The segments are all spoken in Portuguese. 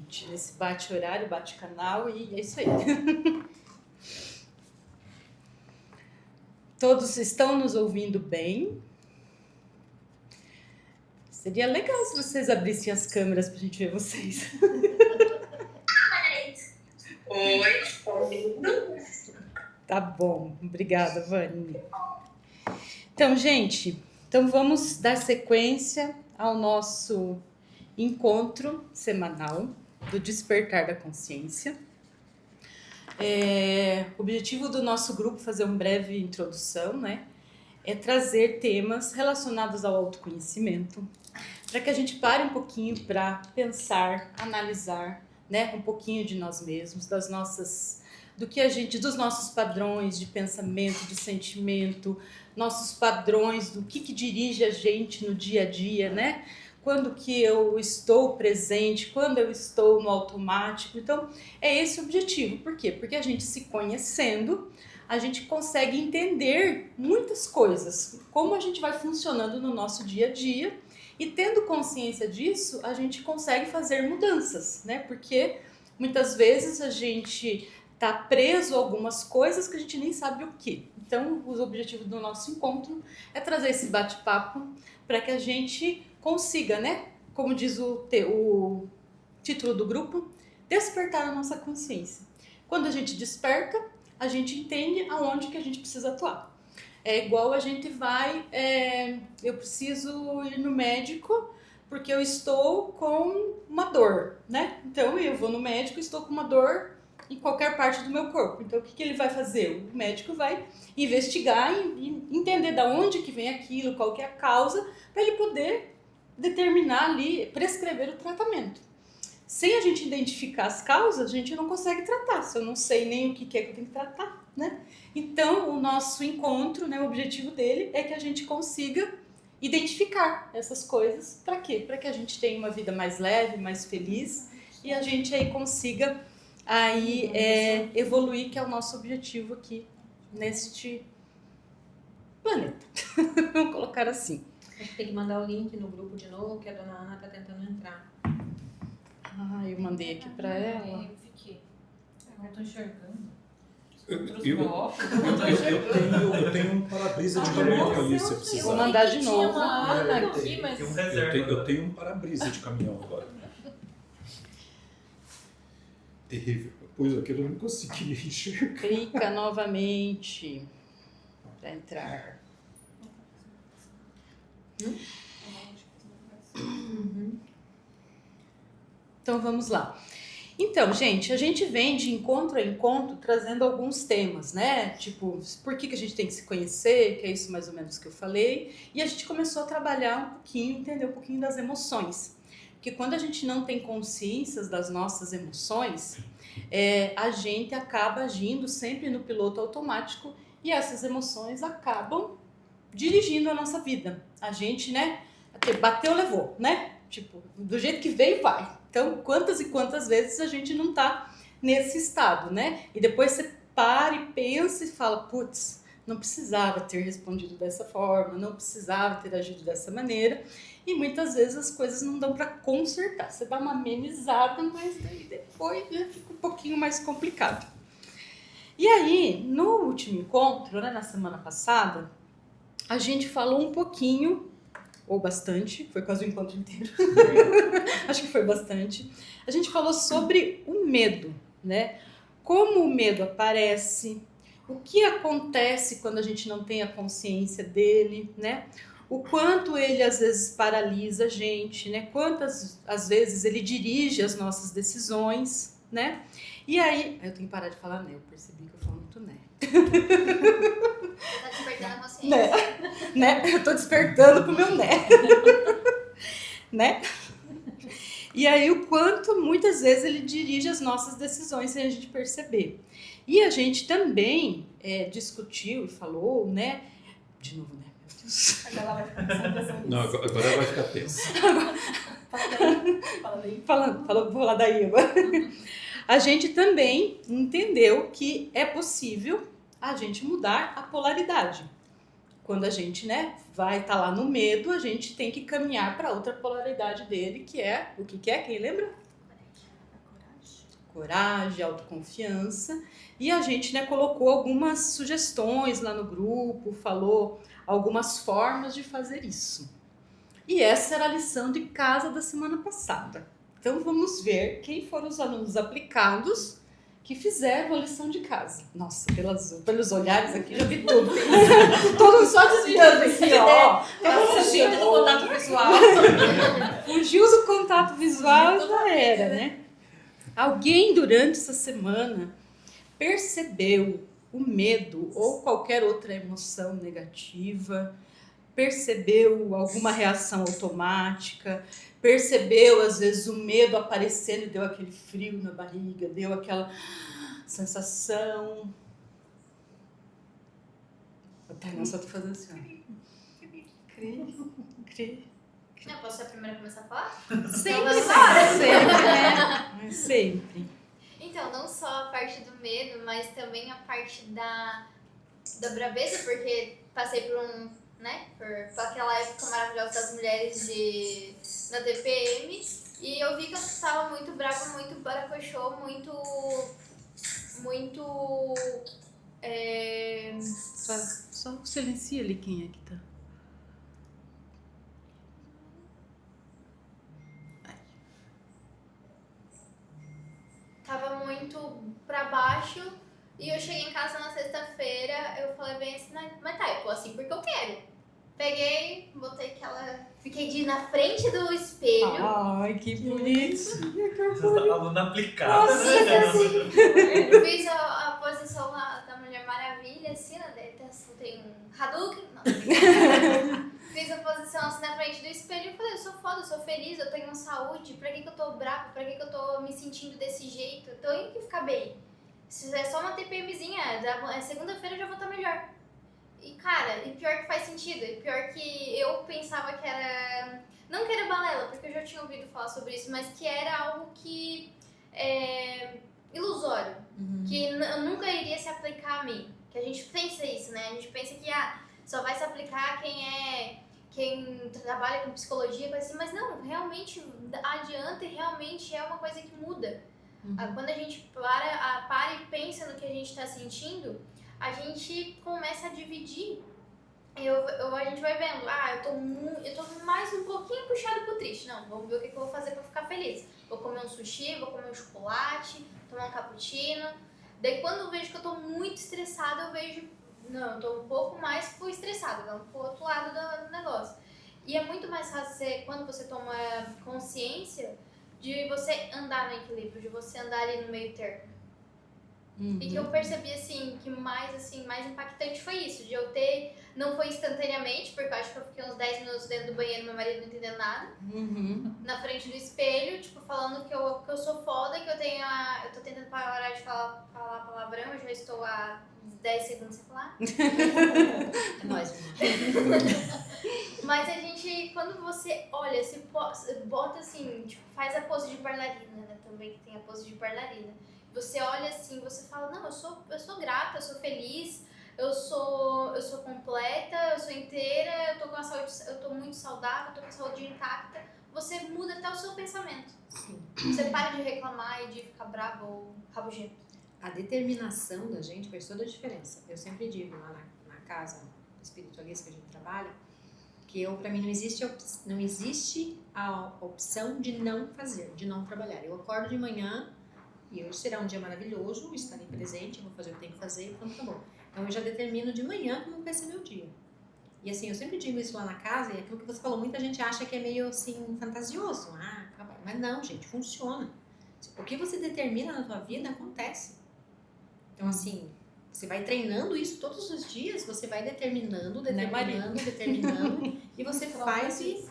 gente, nesse bate-horário, bate-canal, e é isso aí. Todos estão nos ouvindo bem? Seria legal se vocês abrissem as câmeras para a gente ver vocês. Oi, estou ouvindo? Tá bom, obrigada, Vani. Então, gente, vamos dar sequência ao nosso encontro semanal do Despertar da Consciência. O objetivo do nosso grupo, fazer uma breve introdução, né? É trazer temas relacionados ao autoconhecimento, para que a gente pare um pouquinho para pensar, analisar, né, um pouquinho de nós mesmos, dos nossos padrões de pensamento, de sentimento, nossos padrões do que dirige a gente no dia a dia, né? Quando que eu estou presente, quando eu estou no automático. Então, é esse o objetivo. Por quê? Porque a gente se conhecendo, a gente consegue entender muitas coisas, como a gente vai funcionando no nosso dia a dia, e tendo consciência disso, a gente consegue fazer mudanças, né? Porque muitas vezes a gente está preso a algumas coisas que a gente nem sabe o que. Então, o objetivo do nosso encontro é trazer esse bate-papo para que a gente consiga, né? Como diz o título do grupo, despertar a nossa consciência. Quando a gente desperta, a gente entende aonde que a gente precisa atuar. É igual a gente vai, eu preciso ir no médico porque eu estou com uma dor, né? Então eu vou no médico e estou com uma dor em qualquer parte do meu corpo. Então o que ele vai fazer? O médico vai investigar e entender de onde que vem aquilo, qual que é a causa, para ele poder determinar ali, prescrever o tratamento. Sem a gente identificar as causas, a gente não consegue tratar. Se eu não sei nem o que é que eu tenho que tratar, né? Então, o nosso encontro, né, o objetivo dele é que a gente consiga identificar essas coisas. Para quê? Para que a gente tenha uma vida mais leve, mais feliz, e a gente aí consiga aí, evoluir, que é o nosso objetivo aqui neste planeta. Vamos colocar assim. A gente tem que mandar o link no grupo de novo, que a dona Ana está tentando entrar. Eu mandei aqui para ela. Eu fiquei. Eu não tô enxergando. Eu tenho um para-brisa de caminhão ali, se precisar. Vou mandar de novo. Tinha uma Ana aqui, mas... Eu tenho um para-brisa de caminhão agora. Terrível. Pois aquilo eu não consegui enxergar. Clica novamente para entrar. Então vamos lá. Então, gente, a gente vem de encontro a encontro trazendo alguns temas, né? Tipo, por que a gente tem que se conhecer, que é isso mais ou menos que eu falei. E a gente começou a trabalhar um pouquinho, entender um pouquinho das emoções. Porque quando a gente não tem consciência das nossas emoções, a gente acaba agindo sempre no piloto automático e essas emoções acabam dirigindo a nossa vida. A gente, né, bateu, levou, né? Tipo, do jeito que veio, vai. Então, quantas e quantas vezes a gente não tá nesse estado, né? E depois você para e pensa e fala, putz, não precisava ter respondido dessa forma, não precisava ter agido dessa maneira. E muitas vezes as coisas não dão para consertar. Você dá uma amenizada, mas daí depois fica um pouquinho mais complicado. E aí, no último encontro, né, na semana passada, a gente falou um pouquinho, ou bastante, foi quase o encontro inteiro, acho que foi bastante. A gente falou sobre o medo, né? Como o medo aparece, o que acontece quando a gente não tem a consciência dele, né? O quanto ele às vezes paralisa a gente, né? Quantas às vezes ele dirige as nossas decisões, né? E aí, eu tenho que parar de falar né, eu percebi que eu falo muito né. Tá despertando a consciência. Né? Eu tô despertando pro meu né. Né? E aí o quanto muitas vezes ele dirige as nossas decisões sem a gente perceber. E a gente também discutiu e falou, né? De novo, né? Meu Deus. Agora ela vai ficar pensando nisso. Não, agora ela vai ficar tensa. Fala daí. Vou falar daí agora. A gente também entendeu que é possível a gente mudar a polaridade. Quando a gente, né, vai estar lá no medo, a gente tem que caminhar para outra polaridade dele, que é, o que é? Quem lembra? coragem, autoconfiança. E a gente, né, colocou algumas sugestões lá no grupo, falou algumas formas de fazer isso. E essa era a lição de casa da semana passada. Então vamos ver quem foram os alunos aplicados que fizeram a lição de casa. Nossa, pelos olhares aqui já vi tudo. Todo mundo só desviando aqui, ó. Fugindo do contato visual. Fugiu do contato visual, já era, né? Alguém durante essa semana percebeu o medo ou qualquer outra emoção negativa, percebeu alguma reação automática, percebeu às vezes o medo aparecendo e deu aquele frio na barriga, deu aquela sensação. Tá, só tô fazendo assim, ó. Cri. Não, posso ser a primeira a começar a falar? Sempre, né? Mas sempre. Então, não só a parte do medo, mas também a parte da braveza, porque passei por aquela época maravilhosa das mulheres na TPM, e eu vi que eu estava muito brava, muito baracochô, muito Só silencia ali quem é que tá. tava muito pra baixo, e eu cheguei em casa na sexta-feira, eu falei bem assim, mas tá, eu tô assim porque eu quero. Peguei, botei fiquei na frente do espelho. Ai, que bonitinha, que Você tá aluna aplicada, Fiz né? assim, fiz a posição da Mulher Maravilha, assim, né? Tem um Hadouken, não. Fiz a posição assim na frente do espelho e falei, eu sou foda, eu sou feliz, eu tenho saúde, pra que eu tô brava, pra que eu tô me sentindo desse jeito? Eu tô indo que ficar bem. Se é só uma TPMzinha, segunda-feira eu já vou estar melhor. E cara, e pior que faz sentido, e pior que eu pensava que era, não que era balela, porque eu já tinha ouvido falar sobre isso, mas que era algo que ilusório, que nunca iria se aplicar a mim. Que a gente pensa isso, né? A gente pensa que só vai se aplicar quem trabalha com psicologia, assim, mas não, realmente adianta e realmente é uma coisa que muda. Quando a gente para e pensa no que a gente está sentindo, a gente começa a dividir. A gente vai vendo, eu tô mais um pouquinho puxado pro triste. Não, vamos ver o que eu vou fazer pra ficar feliz. Vou comer um sushi, vou comer um chocolate, tomar um cappuccino. Daí quando eu vejo que eu tô muito estressada, eu vejo, não, eu tô um pouco mais estressada, vamos pro outro lado do negócio. E é muito mais fácil quando você toma consciência de você andar no equilíbrio, de você andar ali no meio termo. E que eu percebi, assim, que mais impactante foi isso, de eu ter, não foi instantaneamente, porque eu acho que eu fiquei uns 10 minutos dentro do banheiro, meu marido não entendendo nada, na frente do espelho, tipo, falando que eu sou foda, que eu tô tentando parar de falar palavrão, eu já estou há 10 segundos sem falar. É nóis, Mas a gente, quando você olha, se bota assim, tipo, faz a pose de bailarina, né, também que tem a pose de bailarina. Você olha assim, você fala, não, eu sou grata, eu sou feliz, eu sou completa, eu sou inteira, eu tô com a saúde, eu tô muito saudável, eu tô com a saúde intacta. Você muda até o seu pensamento. Sim. Você para de reclamar e de ficar bravo ou rabugento. A determinação da gente faz toda a diferença. Eu sempre digo lá na casa espiritualista que a gente trabalha, que pra mim não existe a opção de não fazer, de não trabalhar. Eu acordo de manhã, e hoje será um dia maravilhoso, estarei presente, vou fazer o que tenho que fazer e pronto, acabou. Então eu já determino de manhã como vai ser meu dia. E assim, eu sempre digo isso lá na casa, e aquilo que você falou, muita gente acha que é meio assim, fantasioso. Mas não, gente, funciona. O que você determina na tua vida, acontece. Então assim, você vai treinando isso todos os dias, você vai determinando, e você faz e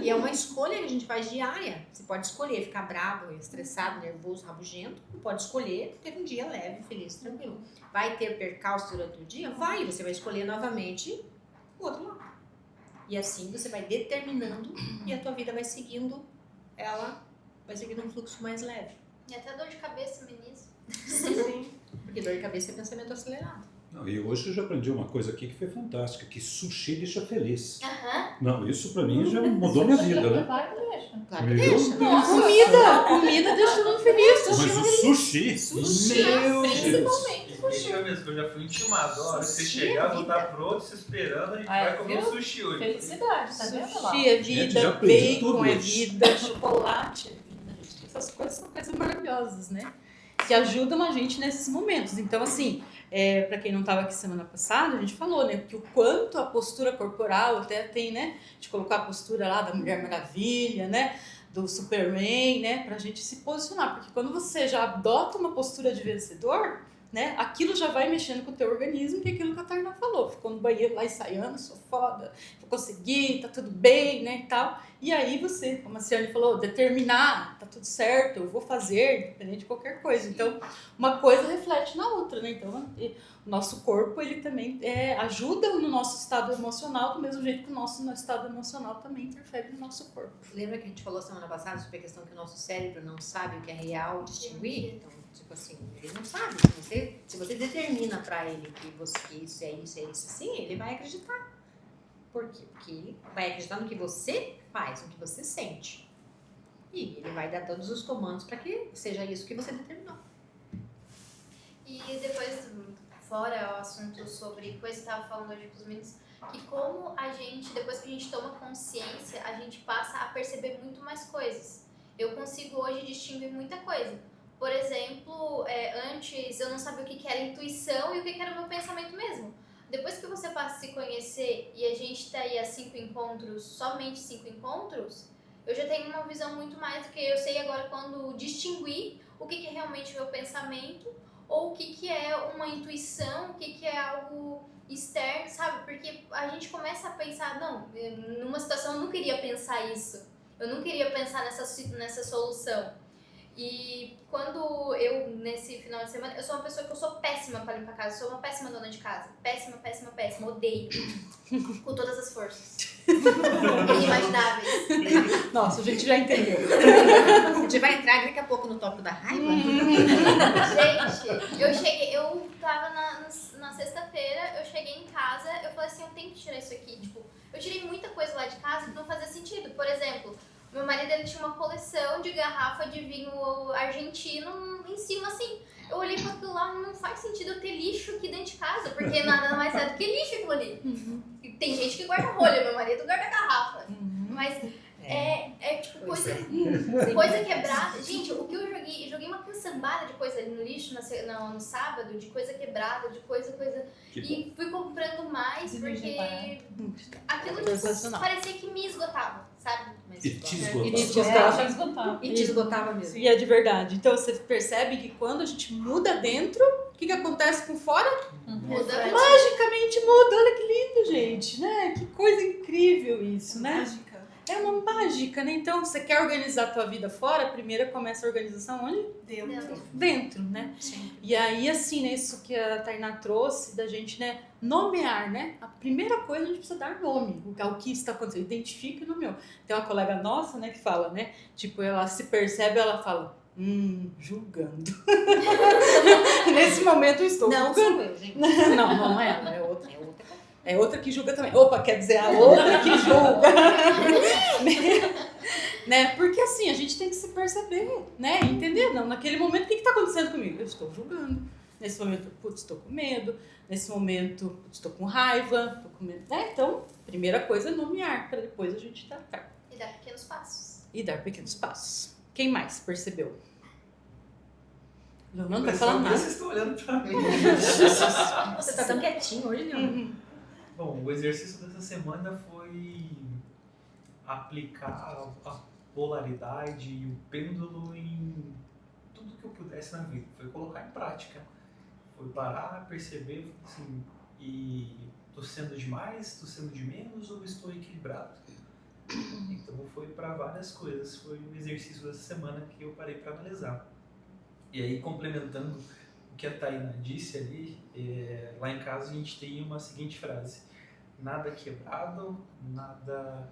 é uma escolha que a gente faz diária. Você pode escolher ficar bravo, estressado, nervoso, rabugento, ou pode escolher ter um dia leve, feliz, tranquilo. Vai ter percalço durante o dia? Vai, você vai escolher novamente o outro lado. E assim você vai determinando e a tua vida vai seguindo, ela vai seguindo um fluxo mais leve. E até dor de cabeça, ministro. Sim. Porque dor de cabeça é pensamento acelerado. Não, e hoje eu já aprendi uma coisa aqui que foi fantástica, que sushi deixa feliz. Aham. Não, isso pra mim já mudou minha vida, né? Claro que deixa. Claro que Meu deixa. Deus. Comida deixa todo mundo feliz. Mas o sushi, Sushi, meu Deus. Principalmente Deixa eu mesmo, que eu já fui intimado. Ó, se você chegar, vou estar pronto, se esperando, a gente Ah, vai comer viu? um sushi hoje. Felicidade, tá vendo lá? Sushi é Gente, vida, já aprendi bacon tudo é isso. vida, chocolate é vida. Gente, essas coisas são coisas maravilhosas, né? Que ajudam a gente nesses momentos. Então, assim, para quem não estava aqui semana passada, a gente falou, né? Que o quanto a postura corporal até tem, né? De colocar a postura lá da Mulher Maravilha, né? Do Superman, né? Pra gente se posicionar. Porque quando você já adota uma postura de vencedor, né? Aquilo já vai mexendo com o teu organismo, que é aquilo que a Tainá falou. Ficou no banheiro lá ensaiando, sou foda, vou conseguir, tá tudo bem, né, e tal. E aí você, como a Ciane falou, determinar, tá tudo certo, eu vou fazer, independente de qualquer coisa. Então, uma coisa reflete na outra, né? Então, o nosso corpo, ele também ajuda no nosso estado emocional, do mesmo jeito que o nosso estado emocional também interfere no nosso corpo. Lembra que a gente falou semana passada sobre a questão que o nosso cérebro não sabe o que é real distinguir? Então, tipo assim, ele não sabe. Se você determina pra ele que isso é isso, sim, ele vai acreditar. Por quê? Porque vai acreditar no que você faz, no que você sente. E ele vai dar todos os comandos para que seja isso que você determinou. E depois, fora o assunto sobre coisa que eu tava falando hoje com os meninos, que como a gente, depois que a gente toma consciência, a gente passa a perceber muito mais coisas. Eu consigo hoje distinguir muita coisa. Por exemplo, antes eu não sabia o que era intuição e o que era o meu pensamento mesmo. Depois que você passa a se conhecer e a gente tá aí a 5 encontros, somente 5 encontros, eu já tenho uma visão muito mais do que eu sei agora quando distinguir o que é realmente o meu pensamento ou o que é uma intuição, o que é algo externo, sabe? Porque a gente começa a pensar, não, numa situação eu não queria pensar isso, eu não queria pensar nessa solução. E quando eu, nesse final de semana, eu sou uma pessoa que eu sou péssima pra limpar a casa, eu sou uma péssima dona de casa. Péssima, péssima, péssima, odeio. Com todas as forças. Inimagináveis. Nossa, a gente já entendeu. A gente vai entrar daqui a pouco no tópico da raiva. Gente, eu tava na sexta-feira, eu cheguei em casa, eu falei assim, eu tenho que tirar isso aqui. Tipo, eu tirei muita coisa lá de casa que não fazia sentido. Por exemplo, meu marido ele tinha uma coleção de garrafa de vinho argentino em cima, assim. Eu olhei pra aquilo lá, não faz sentido eu ter lixo aqui dentro de casa, porque nada mais é do que lixo aquilo ali. E tem gente que guarda rolha, meu marido guarda garrafa. Mas tipo coisa quebrada. Gente, o que eu joguei uma caçambada de coisa ali no lixo no sábado, de coisa quebrada, de coisa. E fui comprando mais, porque aquilo parecia que me esgotava, sabe? E te esgotava. E te esgotava mesmo. E é de verdade. Então você percebe que quando a gente muda dentro, o que acontece por fora? Muda. Magicamente muda. Olha que lindo, gente, né? Que coisa incrível isso, né? Mágica. É uma mágica, né? Então, você quer organizar a tua vida fora, primeiro começa a organização onde? Dentro, né? Sim. E aí, assim, né, isso que a Tainá trouxe da gente, né, nomear, né? A primeira coisa a gente precisa dar nome ao que está acontecendo. Identifica e nomeou. Tem uma colega nossa, né, que fala, né? Tipo, ela se percebe, ela fala, julgando. Nesse momento eu estou Não julgando. sou eu, gente. Não é ela, é outra. É outra. É outra que julga também. Opa, quer dizer, a outra que julga. Né? Porque assim, a gente tem que se perceber, né? Entender, não, naquele momento, o que está acontecendo comigo? Eu estou julgando. Nesse momento, putz, estou com medo. Nesse momento, putz, estou com raiva. Estou com medo. Então, primeira coisa é nomear, para depois a gente tratar. E dar pequenos passos. E dar pequenos passos. Quem mais percebeu? Não vai falar nada. Vocês estão olhando pra mim. Você tá tão quietinho hoje, Leandro. Bom, o exercício dessa semana foi aplicar a polaridade e o pêndulo em tudo que eu pudesse na vida. Foi colocar em prática. Foi parar, perceber, assim, e estou sendo de mais, estou sendo de menos ou estou equilibrado? Então foi para várias coisas. Foi um exercício dessa semana que eu parei para analisar. E aí, complementando o que a Tainá disse ali, lá em casa a gente tem uma seguinte frase: nada quebrado, nada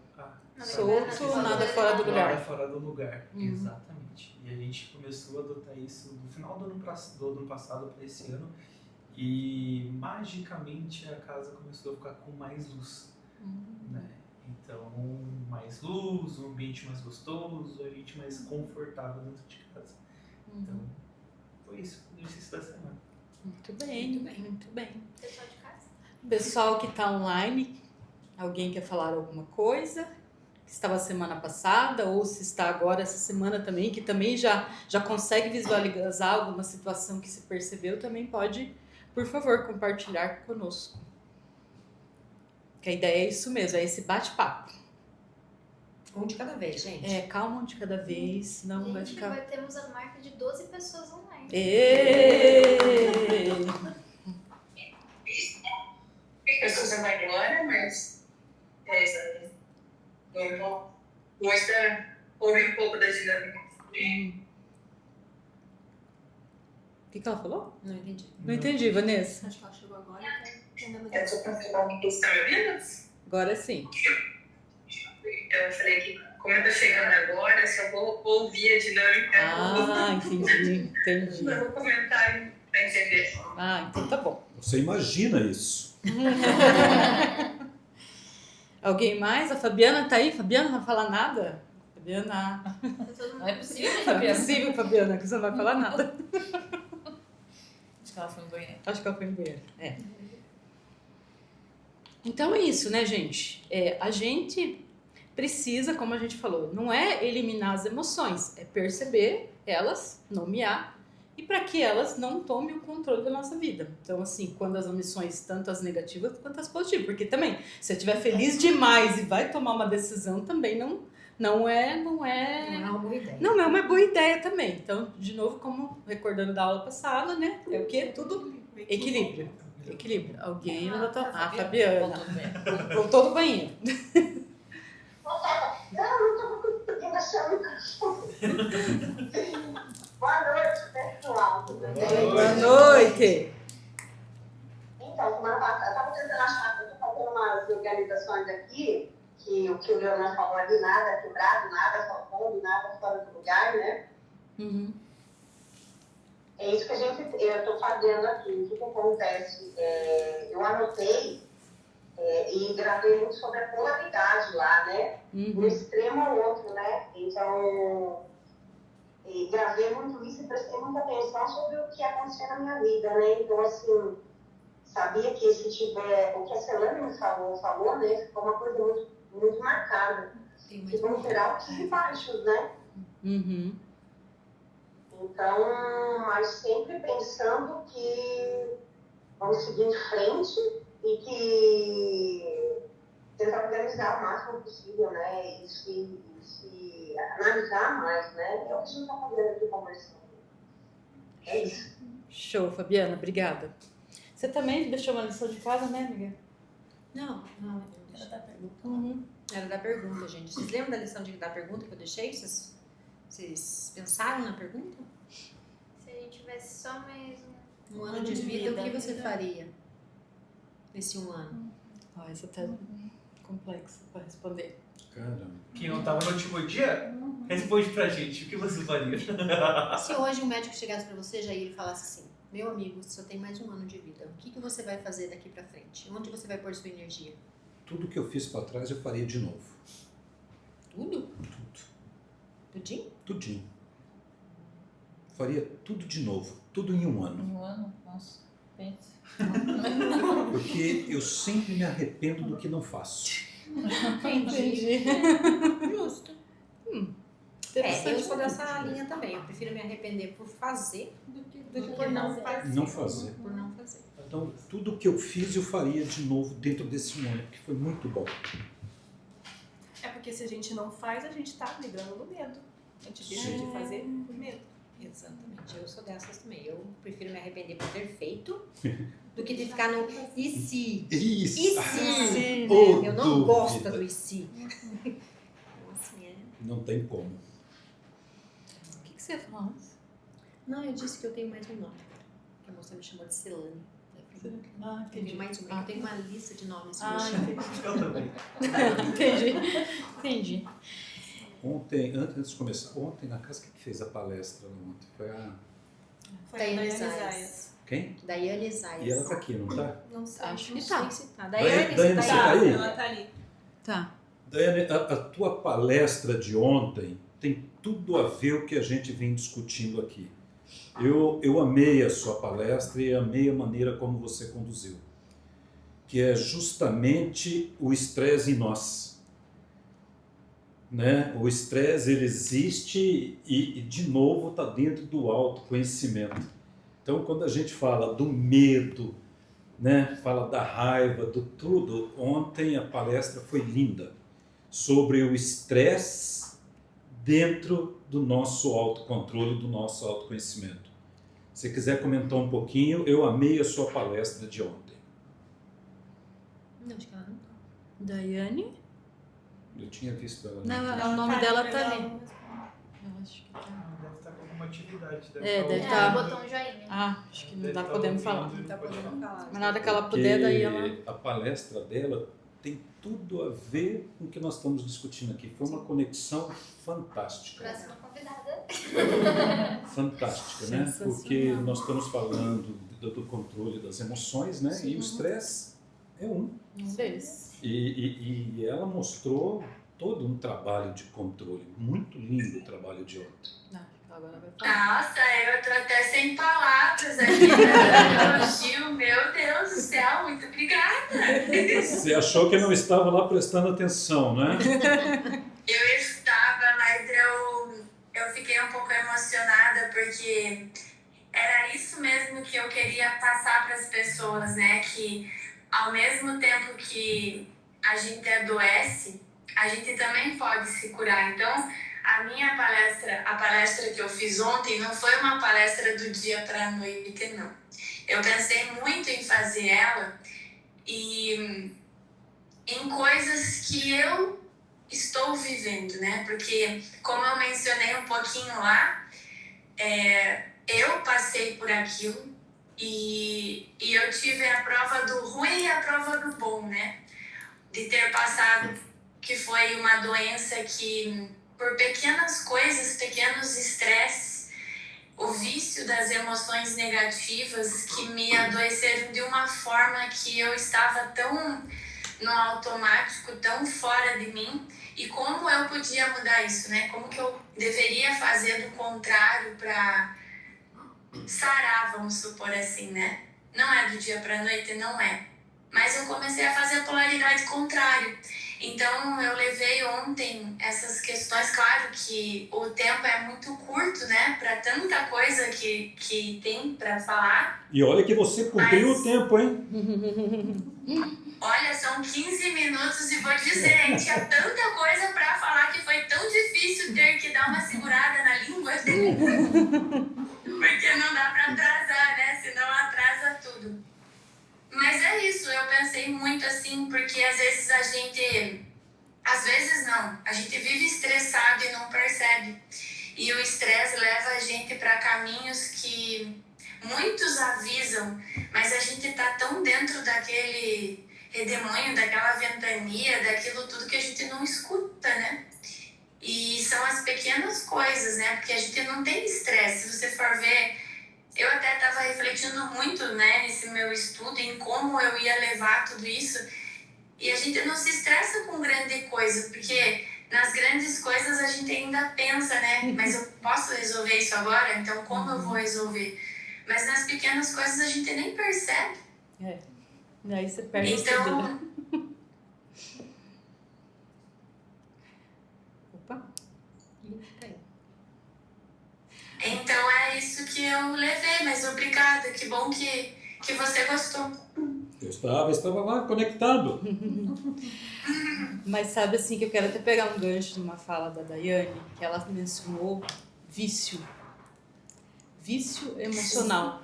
Solto, nada fora do lugar. Nada fora do lugar, exatamente. E a gente começou a adotar isso no final do ano passado para esse ano, E magicamente a casa começou a ficar com mais luz, né? Então, mais luz, um ambiente mais gostoso, a gente mais confortável dentro de casa. Então, foi isso o exercício da semana. Muito bem, muito bem. Pessoal de casa. Pessoal que está online, alguém quer falar alguma coisa? Que estava semana passada ou se está agora essa semana também, que também já consegue visualizar alguma situação que se percebeu, também pode, por favor, compartilhar conosco. Que a ideia é isso mesmo, é esse bate-papo. Um de cada vez, gente. É, calma um de cada vez, não vai Gente, ficar... temos a marca de 12 pessoas online. Êêêê! Pessoas agora, mas gosta ouvir um pouco da dinâmica. O que ela falou? Não entendi. Não entendi, Vanessa. Acho que ela chegou agora e tá entendendo. Eu sou profissional que está me ouvindo? Agora sim. Eu falei que, como eu tô chegando agora, se eu vou ouvir a dinâmica, Ah, entendi. eu vou comentar para entender. Ah, então tá bom. Você imagina isso. Alguém mais? A Fabiana tá aí? Fabiana não vai falar nada? Fabiana. Tá todo mundo Não é possível, Não é Fabiana. possível, Fabiana, que você não vai falar nada. Acho que ela foi no banheiro. Acho que ela foi no banheiro. É. Então é isso, né, gente? A gente precisa, como a gente falou, não é eliminar as emoções, é perceber elas, nomear, e para que elas não tomem o controle da nossa vida. Então, assim, quando as emoções, tanto as negativas quanto as positivas, porque também, se você estiver feliz demais e vai tomar uma decisão, também não é uma boa ideia. não é uma boa ideia também. Então, de novo, como recordando da aula passada, né? É o quê? Tudo equilíbrio. Equilíbrio. Alguém levantou. Ah, Fabiana. Voltou bem. Voltou do banheiro. Boa noite, pessoal. Tudo bem? Boa noite. Então, semana passada, eu estava tentando achar, eu estou fazendo umas organizações aqui, que o Leonardo falou ali, nada quebrado, nada só fundo, nada fora do lugar, né? Uhum. É isso que eu estou fazendo aqui. O que acontece? Eu anotei e gravei muito sobre a polaridade lá, né? Um extremo ao outro, né? Então, gravei muito isso e prestei muita atenção sobre o que aconteceu na minha vida, né? Então, assim, sabia que se tiver, o que a Celane me falou, né? Ficou uma coisa muito, muito marcada. Que vão ter altos e baixos, né? Uhum. Então, mas sempre pensando que vamos seguir em frente e que tentar organizar o máximo possível, né? E se analisar mais, né? É o que a gente está fazendo aqui conversando. É isso. Show, Fabiana. Obrigada. Você também deixou uma lição de casa, né, amiga? Não. Era da pergunta. Uhum. Era da pergunta, gente. Vocês lembram da lição da pergunta que eu deixei? Vocês pensaram na pergunta? Se a gente tivesse só mesmo. Um ano de vida, o que você faria nesse um ano? Ah, essa tá complexa para responder. Caramba. Quem não estava no último dia, responde pra gente o que você faria. Se hoje um médico chegasse pra você, Jair, e falasse assim: meu amigo, você só tem mais um ano de vida, o que você vai fazer daqui pra frente? Onde você vai pôr sua energia? Tudo que eu fiz pra trás eu faria de novo. Tudo? Tudo. Tudinho? Tudinho. Faria tudo de novo. Tudo em um ano. Um ano? Nossa, pensa. Porque eu sempre me arrependo do que não faço. Entendi. Justo. Interessante. Eu sou dessa linha também. Eu prefiro me arrepender por fazer do que por não fazer. Não fazer. Por não fazer. Então, tudo que eu fiz eu faria de novo dentro desse um ano, porque foi muito bom. É porque se a gente não faz, a gente tá vibrando no medo. A gente deixa de fazer por medo. Exatamente. Eu sou dessas também. Eu prefiro me arrepender por ter feito do que de ficar no e se. Isso! E se? Oh, Eu não dúvida. gosto do e se. Então, assim, Não tem como. O que você fala? Não, eu disse que eu tenho mais um nome. Que a moça me chamou de Celane. Ah, Eu tenho mais um. Eu tenho uma lista de nomes. que me Ah, chamam. Eu também. Entendi. Ontem, antes de começar, ontem na casa, quem fez a palestra ontem? Foi a... Foi Tem a Daiane Isaias. Isaias. Quem? Daiane Zayas. E ela tá aqui, não tá? Não sei. Acho Não que tá. sei se tá. Daiane, Daiane, você você tá tá aí? Ela tá ali. Tá. Daiane, a tua palestra de ontem tem tudo a ver com o que a gente vem discutindo aqui. Eu amei a sua palestra e amei a maneira como você conduziu, que é justamente o estresse em nós. Né? O estresse, ele existe e de novo, está dentro do autoconhecimento. Então, quando a gente fala do medo, né? Fala da raiva, do tudo, ontem a palestra foi linda, sobre o estresse dentro do nosso autocontrole, do nosso autoconhecimento. Se quiser comentar um pouquinho, eu amei a sua palestra de ontem. Não, acho que ela não tá. Daiane? Eu tinha visto ela. Não, o nome dela tá ali. ali. Eu acho que tá. Deve estar com alguma atividade. Deve É, tá. ela botou um joinha. Ah, acho que não Deve tá tá podendo ouvindo. falar. Não tá podendo falar. Mas nada que ela Porque puder, daí ela... a palestra dela tem tudo a ver com o que nós estamos discutindo aqui. Foi uma conexão fantástica. Próxima convidada. Fantástica, né? Sensacional. Porque nós estamos falando do controle das emoções, né? E o estresse é um. Um deles. E ela mostrou todo um trabalho de controle. Muito lindo o trabalho de ontem. Não, agora vai falar. Nossa, eu tô até sem palavras aqui pra elogio. Meu Deus do céu, muito obrigada. Você achou que eu não estava lá prestando atenção, né? Eu estava, mas eu fiquei um pouco emocionada porque era isso mesmo que eu queria passar para as pessoas, né? Que ao mesmo tempo que a gente adoece, a gente também pode se curar. Então, a palestra que eu fiz ontem não foi uma palestra do dia para a noite, não. Eu pensei muito em fazer ela e em coisas que eu estou vivendo, né? Porque, como eu mencionei um pouquinho lá, eu passei por aquilo e eu tive a prova do ruim e a prova do bom, né? De ter passado, que foi uma doença que, por pequenas coisas, pequenos estresses, o vício das emoções negativas que me adoeceram de uma forma que eu estava tão no automático, tão fora de mim. E como eu podia mudar isso, né? Como que eu deveria fazer do contrário para sarar, vamos supor assim, né? Não é do dia para a noite, não é. Mas eu comecei a fazer a polaridade contrária. Então, eu levei ontem essas questões. Claro que o tempo é muito curto, né? Para tanta coisa que tem para falar. E olha que você cumpriu o tempo, hein? Olha, são 15 minutos e vou dizer, tinha tanta coisa para falar que foi tão difícil ter que dar uma segurada na língua. Porque não dá para atrasar, né? Senão atrasa tudo. Mas é isso, eu pensei muito assim, porque às vezes a gente vive estressado e não percebe. E o estresse leva a gente para caminhos que muitos avisam, mas a gente tá tão dentro daquele redemoinho, daquela ventania, daquilo tudo que a gente não escuta, né? E são as pequenas coisas, né? Porque a gente não tem estresse. Se você for ver, eu até estava refletindo muito, né, nesse meu estudo, em como eu ia levar tudo isso. E a gente não se estressa com grande coisa, porque nas grandes coisas a gente ainda pensa, né? Mas eu posso resolver isso agora? Então como eu vou resolver? Mas nas pequenas coisas a gente nem percebe. Daí você perde Então, Opa. então é isso que eu levei, mas obrigada, que bom que você gostou. Eu estava lá conectado. Mas sabe assim que eu quero até pegar um gancho numa fala da Daiane, que ela mencionou vício. Vício emocional.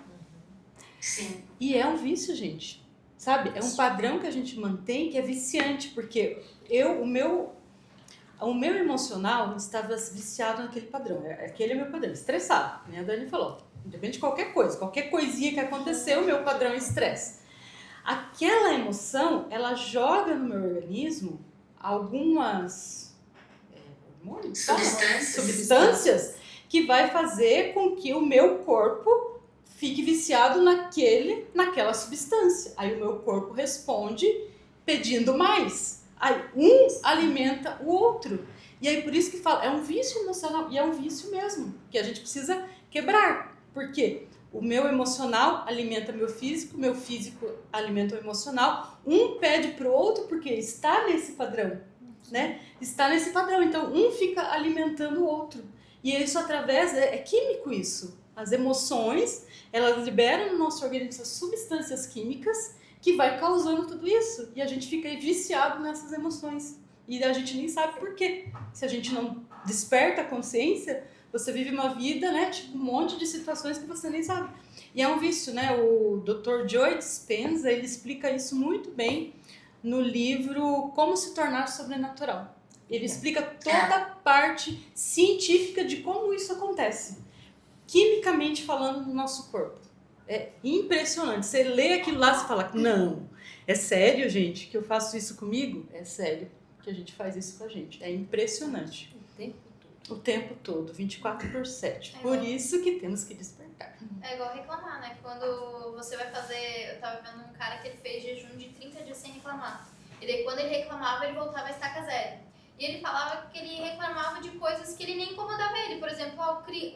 Sim. E é um vício, gente. Sabe? É um padrão que a gente mantém que é viciante, porque o meu emocional estava viciado naquele padrão. Aquele é o meu padrão, estressado, como a Dani falou. Independente de qualquer coisa, qualquer coisinha que aconteceu, o meu padrão é estresse. Aquela emoção, ela joga no meu organismo algumas substâncias que vai fazer com que o meu corpo fique viciado naquela substância. Aí o meu corpo responde pedindo mais. Aí um alimenta o outro. E aí por isso que fala, é um vício emocional, e é um vício mesmo, que a gente precisa quebrar. Por quê? O meu emocional alimenta meu físico alimenta o emocional. Um pede pro outro porque está nesse padrão, né? Está nesse padrão, então um fica alimentando o outro. E isso através, é químico isso. As emoções, elas liberam no nosso organismo essas substâncias químicas que vai causando tudo isso. E a gente fica viciado nessas emoções. E a gente nem sabe por quê. Se a gente não desperta a consciência, você vive uma vida, né, tipo um monte de situações que você nem sabe. E é um vício, né? O Dr. Joe Dispenza, ele explica isso muito bem no livro Como se tornar sobrenatural. Ele explica toda a parte científica de como isso acontece, quimicamente falando, no nosso corpo. É impressionante. Você lê aquilo lá e fala, não, é sério, gente, que eu faço isso comigo? É sério que a gente faz isso com a gente. É impressionante. O tempo todo, 24/7. Por isso que temos que despertar. É igual reclamar, né? Quando você vai fazer... Eu tava vendo um cara que ele fez jejum de 30 dias sem reclamar. E daí quando ele reclamava, ele voltava a estaca zero. E ele falava que ele reclamava de coisas que ele nem incomodava ele. Por exemplo,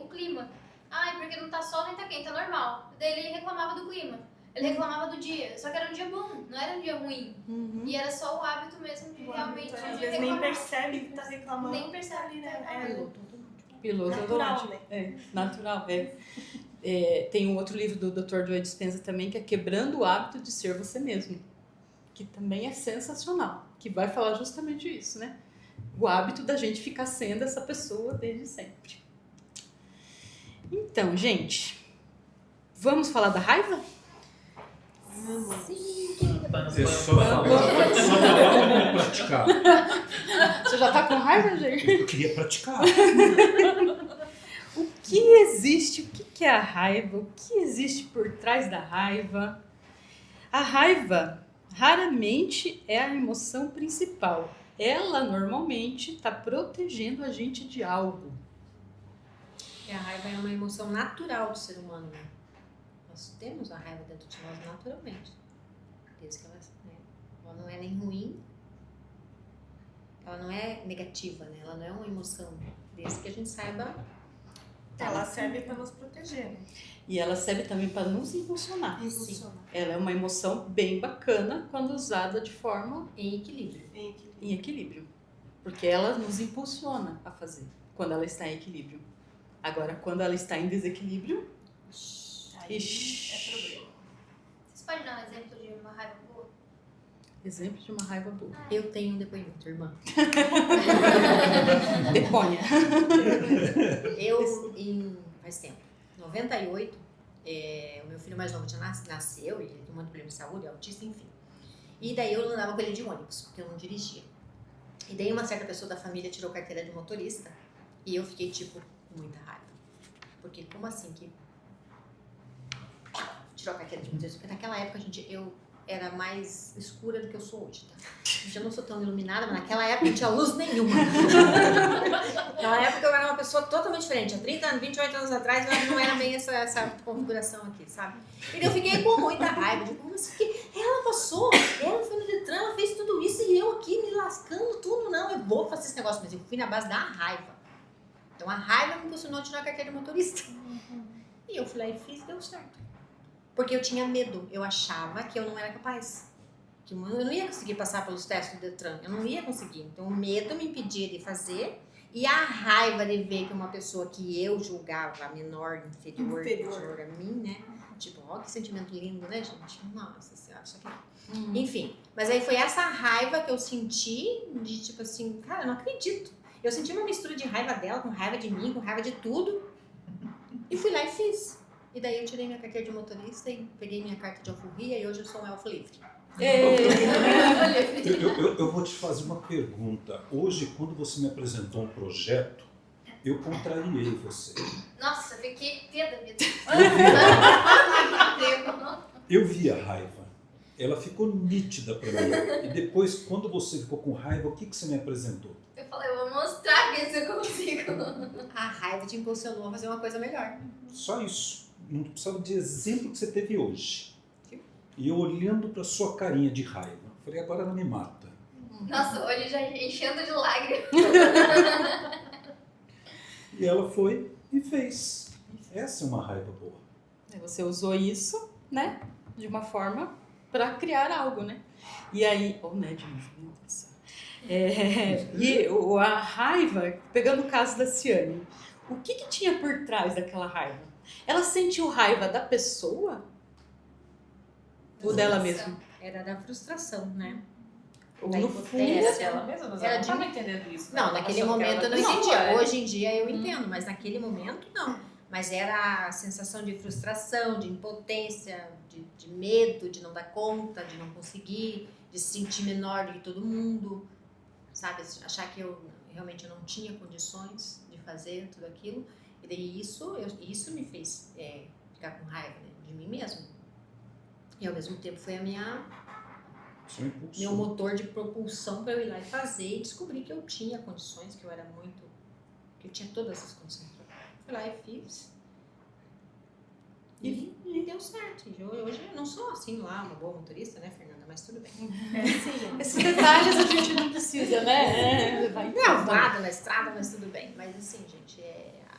o clima. Ai, porque não tá sol nem tá quente, tá normal. E daí ele reclamava do clima. Ele reclamava do dia. Só que era um dia bom, não era um dia ruim. E era só o hábito mesmo de realmente Às vezes nem percebe que tá reclamando. Nem percebe, né? Piloto Natural, automático. né? Natural. Tem um outro livro do Dr. Joe Dispenza também, que é Quebrando o Hábito de Ser Você Mesmo. Que também é sensacional. Que vai falar justamente isso, né? O hábito da gente ficar sendo essa pessoa desde sempre. Então, gente, vamos falar da raiva? Você só falou para praticar. Você já tá com raiva, gente? Eu queria praticar. O que existe? O que é a raiva? O que existe por trás da raiva? A raiva raramente é a emoção principal. Ela normalmente está protegendo a gente de algo. E a raiva é uma emoção natural do ser humano, né? Nós temos a raiva dentro de nós naturalmente. Desde que ela não é nem ruim, ela não é negativa, né? Ela não é uma emoção. Desde que a gente saiba. Ela serve para nos proteger, né? E ela serve também para nos impulsionar. Ela é uma emoção bem bacana quando usada de forma Em equilíbrio. em equilíbrio. Porque ela nos impulsiona a fazer quando ela está em equilíbrio. Agora, quando ela está em desequilíbrio, Aí ixi. é problema. Vocês podem dar um exemplo de uma raiva boa? Exemplo de uma raiva boa. Eu tenho um depoimento, irmã. Deponha. Faz tempo, 98, o meu filho mais novo já nasceu e ele tem um monte de problema de saúde, é autista, enfim. E daí eu andava com ele de ônibus, porque eu não dirigia. E daí uma certa pessoa da família tirou carteira de motorista e eu fiquei, tipo, com muita raiva. Porque como assim que tirou a carteira de motorista? Porque naquela época, gente, eu era mais escura do que eu sou hoje, tá? Hoje eu não sou tão iluminada, mas naquela época não tinha luz nenhuma. Naquela época eu era uma pessoa totalmente diferente. Há 30 anos, 28 anos atrás, eu não era bem essa configuração aqui, sabe? E daí eu fiquei com muita raiva. Digo, mas que ela passou, ela foi no Detran, ela fez tudo isso e eu aqui me lascando tudo. Não, eu vou fazer esse negócio. Mas eu fui na base da raiva. Então a raiva me impulsionou a tirar a carteira de motorista. E eu fui lá e fiz e deu certo. Porque eu tinha medo. Eu achava que eu não era capaz. Que eu não ia conseguir passar pelos testes do Detran. Eu não ia conseguir. Então o medo me impedia de fazer. E a raiva de ver que uma pessoa que eu julgava menor, inferior a mim, né? Tipo, ó, que sentimento lindo, né, gente? Nossa senhora, isso aqui. Enfim, mas aí foi essa raiva que eu senti de tipo assim, cara, eu não acredito. Eu senti uma mistura de raiva dela, com raiva de mim, com raiva de tudo. E fui lá e fiz. E daí eu tirei minha carteira de motorista e peguei minha carta de alforria e hoje eu sou um elfo livre. Eu vou te fazer uma pergunta. Hoje, quando você me apresentou um projeto, eu contrariei você. Nossa, fiquei pé da vida. Eu vi a raiva. Ela ficou nítida para mim. E depois, quando você ficou com raiva, o que você me apresentou? Eu falei, eu vou mostrar que isso eu consigo. A raiva te impulsionou a fazer uma coisa melhor. Só isso. não precisava de exemplo que você teve hoje. E eu olhando para sua carinha de raiva, falei, agora ela me mata. Nossa, olho já enchendo de lágrimas. E ela foi e fez. Essa é uma raiva boa. Você usou isso, né, de uma forma para criar algo, né? E aí, né, de novo, meu Deus do céu. A raiva, pegando o caso da Ciane, o que tinha por trás daquela raiva? Ela sentiu raiva da pessoa? Ou dela mesma? Era da frustração, né? Ou Da no impotência. fundo, Ela mesma, mas Era ela não de- estava entendendo isso. né? Não, Ela naquele achou que momento eu era não da entendia. pessoa, Hoje em dia eu entendo, mas naquele momento não. Mas era a sensação de frustração, de impotência, de medo, de não dar conta, de não conseguir, de se sentir menor do que todo mundo, sabe? Achar que eu realmente não tinha condições de fazer tudo aquilo. E daí isso me fez ficar com raiva, né, de mim mesma. E ao mesmo tempo foi Seu impulso. meu motor de propulsão para eu ir lá e fazer e descobrir que eu tinha condições, que eu era muito, que eu tinha todas as condições. Fui lá e fiz. E deu certo. E hoje eu não sou assim lá, uma boa motorista, né, Fernanda? Mas tudo bem. esses detalhes a gente não precisa, né? Vai Gravada na estrada, mas tudo bem. Mas assim, gente,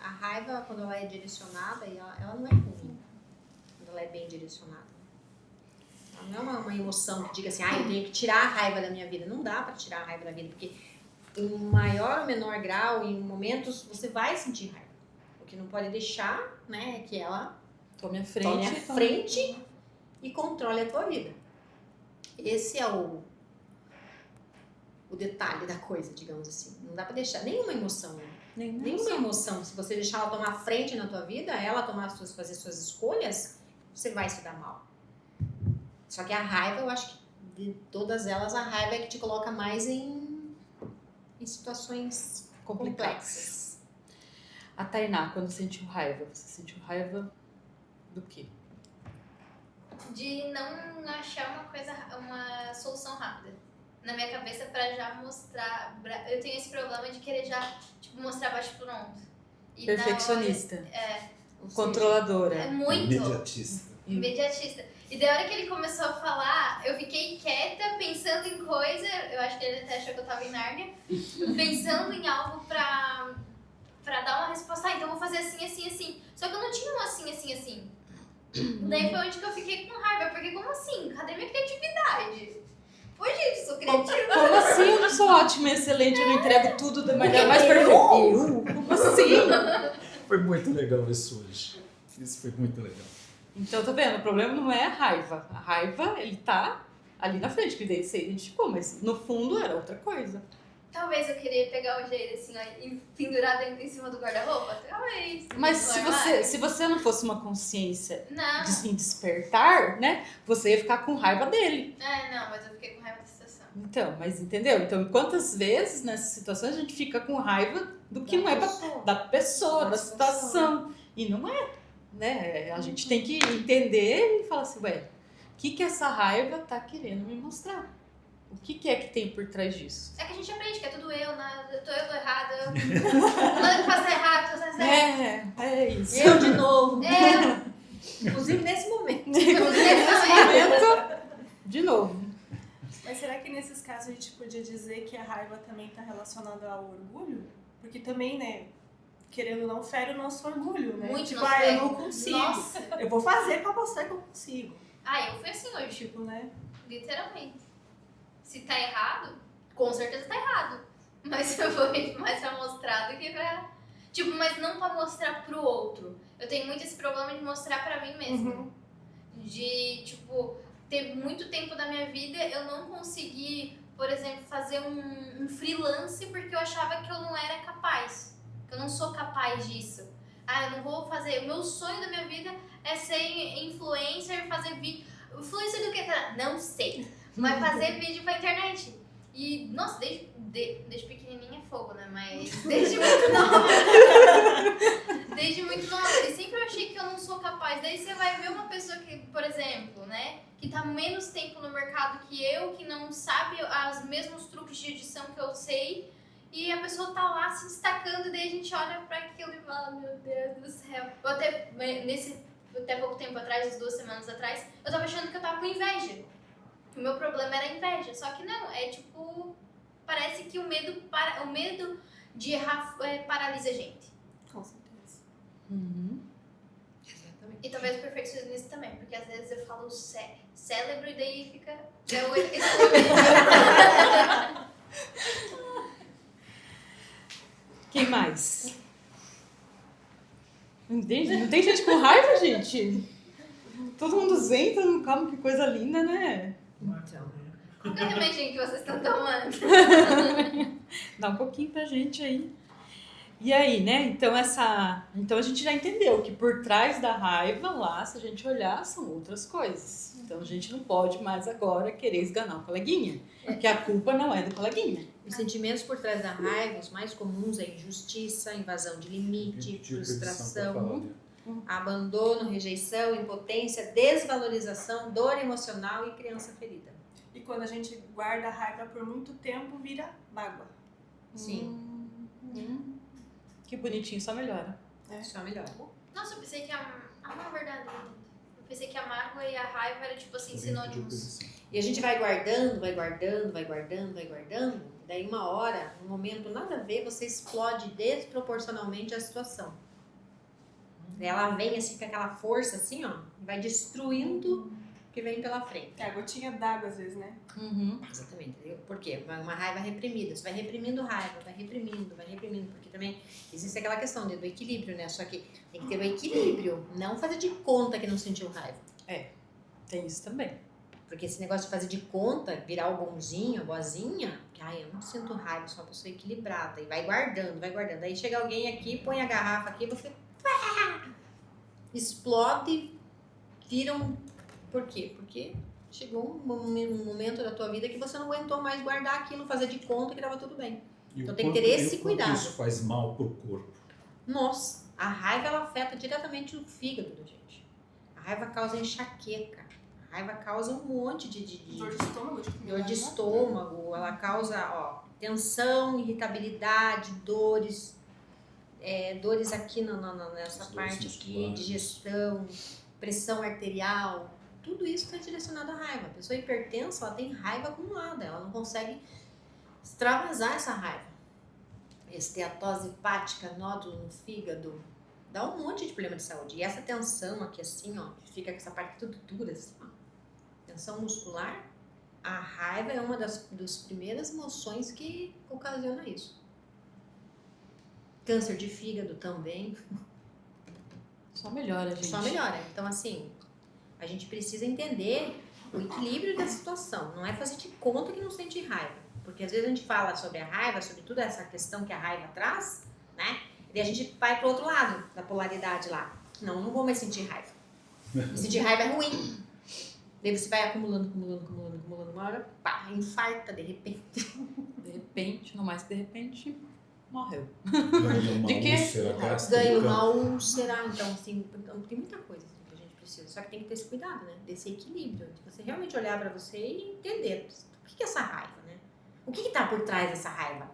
a raiva, quando ela é direcionada, ela não é ruim. Quando ela é bem direcionada. Ela não é uma emoção que diga assim, eu tenho que tirar a raiva da minha vida. Não dá pra tirar a raiva da vida, porque em maior ou menor grau, em momentos, você vai sentir raiva. O que não pode deixar, né, é que ela Tome a tome frente. a frente e controle a tua vida. Esse é o detalhe da coisa, digamos assim. Não dá pra deixar nenhuma emoção, né? Nenhuma emoção. Se você deixar ela tomar a frente na tua vida, ela fazer suas escolhas, você vai se dar mal. Só que a raiva, eu acho que de todas elas, a raiva é que te coloca mais em situações complexas. A Tainá, quando sentiu raiva, você sentiu raiva do quê? De não achar uma solução rápida na minha cabeça pra já mostrar. Eu tenho esse problema de querer já, tipo, mostrar baixo pronto. E na Perfeccionista. Ou seja, Controladora. hora, é muito Imediatista. imediatista. E da hora que ele começou a falar, eu fiquei quieta, pensando em coisa. Eu acho que ele até achou que eu tava em Nárnia. Pensando em algo pra dar uma resposta. Então eu vou fazer assim, assim, assim. Só que eu não tinha um assim, assim, assim. Daí foi onde que eu fiquei com raiva. Porque como assim? Cadê minha criatividade? Pô, gente, eu sou criativa. Como assim eu não sou ótima e excelente, eu não entrego tudo da maneira mais perfeita? Como assim? Foi muito legal isso hoje. Isso foi muito legal. Então, tá vendo? O problema não é a raiva. A raiva, ele tá ali na frente, que daí você identificou, mas no fundo era outra coisa. Talvez eu queria pegar o jeito assim, ó, e pendurar dentro em cima do guarda-roupa. Talvez. Mas No armário. se você não fosse uma consciência Não. em despertar, né? Você ia ficar com raiva dele. Não, mas eu fiquei com raiva da situação. Então, mas entendeu? Então, quantas vezes nessas situações a gente fica com raiva do que não é da pessoa, da situação. E não é, né? A gente tem que entender e falar assim, ué, o que essa raiva tá querendo me mostrar? O que é que tem por trás disso? É que a gente aprende que é tudo eu, né? Eu tô errada. Nada que faça errado, tu faça certo. É isso. Eu de novo. É, Inclusive nesse momento. Nesse momento, de novo. Mas será que nesses casos a gente podia dizer que a raiva também está relacionada ao orgulho? Porque também, né, querendo ou não, fere o nosso orgulho, né? Muito tipo, nosso eu ego. não consigo. Nossa. Eu vou fazer pra mostrar que eu consigo. eu fui assim hoje, Tipo, né? literalmente. Se tá errado, com certeza tá errado. Mas eu vou mais pra mostrar do que pra... Tipo, mas não pra mostrar pro outro. Eu tenho muito esse problema de mostrar pra mim mesma. De, tipo, ter muito tempo da minha vida eu não consegui, por exemplo, fazer um freelance porque eu achava que eu não era capaz. Que eu não sou capaz disso. Eu não vou fazer... O meu sonho da minha vida é ser influencer, fazer vídeo... Influencer do que, cara? Não sei. Mas fazer vídeo pra internet. E, nossa, desde pequenininha é fogo, né? Mas desde muito nova. Desde muito nova. E sempre eu achei que eu não sou capaz. Daí você vai ver uma pessoa que, por exemplo, né? Que tá menos tempo no mercado que eu, que não sabe os mesmos truques de edição que eu sei. E a pessoa tá lá se destacando. E daí a gente olha pra aquilo e fala, meu Deus do céu. Eu até, até pouco tempo atrás, umas 2 semanas atrás, eu tava achando que eu tava com inveja. O meu problema era a inveja. Só que não, é tipo... Parece que o medo de errar paralisa a gente. Com certeza. Exatamente. E talvez o perfeccionismo também, porque às vezes eu falo cérebro e daí fica... Quem mais? Não tem gente com raiva, gente? Todo mundo zen, todo mundo calmo, que coisa linda, né? Então, Qual que é o remedinho que vocês estão tomando? Dá um pouquinho pra gente aí. E aí, né? Então a gente já entendeu que por trás da raiva lá, se a gente olhar, são outras coisas. Então a gente não pode mais agora querer esganar o coleguinha, porque a culpa não é do coleguinha. os sentimentos por trás da raiva, os mais comuns é injustiça, invasão de limite, frustração, abandono, rejeição, impotência, desvalorização, dor emocional e criança ferida. E quando a gente guarda a raiva por muito tempo, vira mágoa. Sim, Que bonitinho, só melhora. só melhor. Nossa, eu pensei que na verdade, eu pensei que a mágoa e a raiva eram, tipo assim, sinônimos. E a gente vai guardando, vai guardando, vai guardando, vai guardando. Daí uma hora, um momento nada a ver, você explode desproporcionalmente a situação. Ela vem assim com aquela força assim, ó, vai destruindo o que vem pela frente. É a gotinha d'água às vezes, né? Exatamente. Entendeu? Por quê? Uma raiva reprimida. Você vai reprimindo raiva, vai reprimindo, porque também existe aquela questão do equilíbrio, né? Só que tem que ter o equilíbrio, não fazer de conta que não sentiu raiva. Tem isso também. Porque esse negócio de fazer de conta, virar o bonzinho, a boazinha, que eu não sinto raiva, sou uma pessoa equilibrada. E vai guardando, vai guardando. Aí chega alguém aqui, põe a garrafa aqui, você explode, vira um... Por quê? Porque chegou um momento da tua vida que você não aguentou mais guardar aquilo, fazer de conta que estava tudo bem. Então tem que ter esse cuidado. Isso faz mal pro corpo. Nossa, a raiva ela afeta diretamente o fígado da gente. A raiva causa enxaqueca. A raiva causa um monte de Dor de estômago. dor de estômago. Ela causa tensão, irritabilidade, dores. Dores aqui nessa parte aqui, digestão, pressão arterial. Tudo isso está direcionado à raiva. A pessoa hipertensa, ela tem raiva acumulada. Ela não consegue extravasar essa raiva. Esteatose hepática, nódulo no fígado, dá um monte de problema de saúde. E essa tensão aqui assim, ó, que fica com essa parte tudo dura assim, ó, tensão muscular, a raiva é uma das primeiras emoções que ocasiona isso. Câncer de fígado também. Só melhora, gente. Só melhora. Então assim, a gente precisa entender o equilíbrio da situação. Não é fazer de conta que não sente raiva. Porque às vezes a gente fala sobre a raiva, sobre toda essa questão que a raiva traz, né? E a gente vai pro outro lado da polaridade lá. Não vou mais sentir raiva. Sentir raiva é ruim. Daí você vai acumulando, uma hora, pá, infarta de repente. De repente, não mais que de repente, morreu. Ganha uma De quê? úlcera gástrica. Ganha uma úlcera, então assim, tem muita coisa assim, que a gente precisa. Só que tem que ter esse cuidado, né? Desse equilíbrio. De você realmente olhar pra você e entender o que é essa raiva, né? O que está por trás dessa raiva?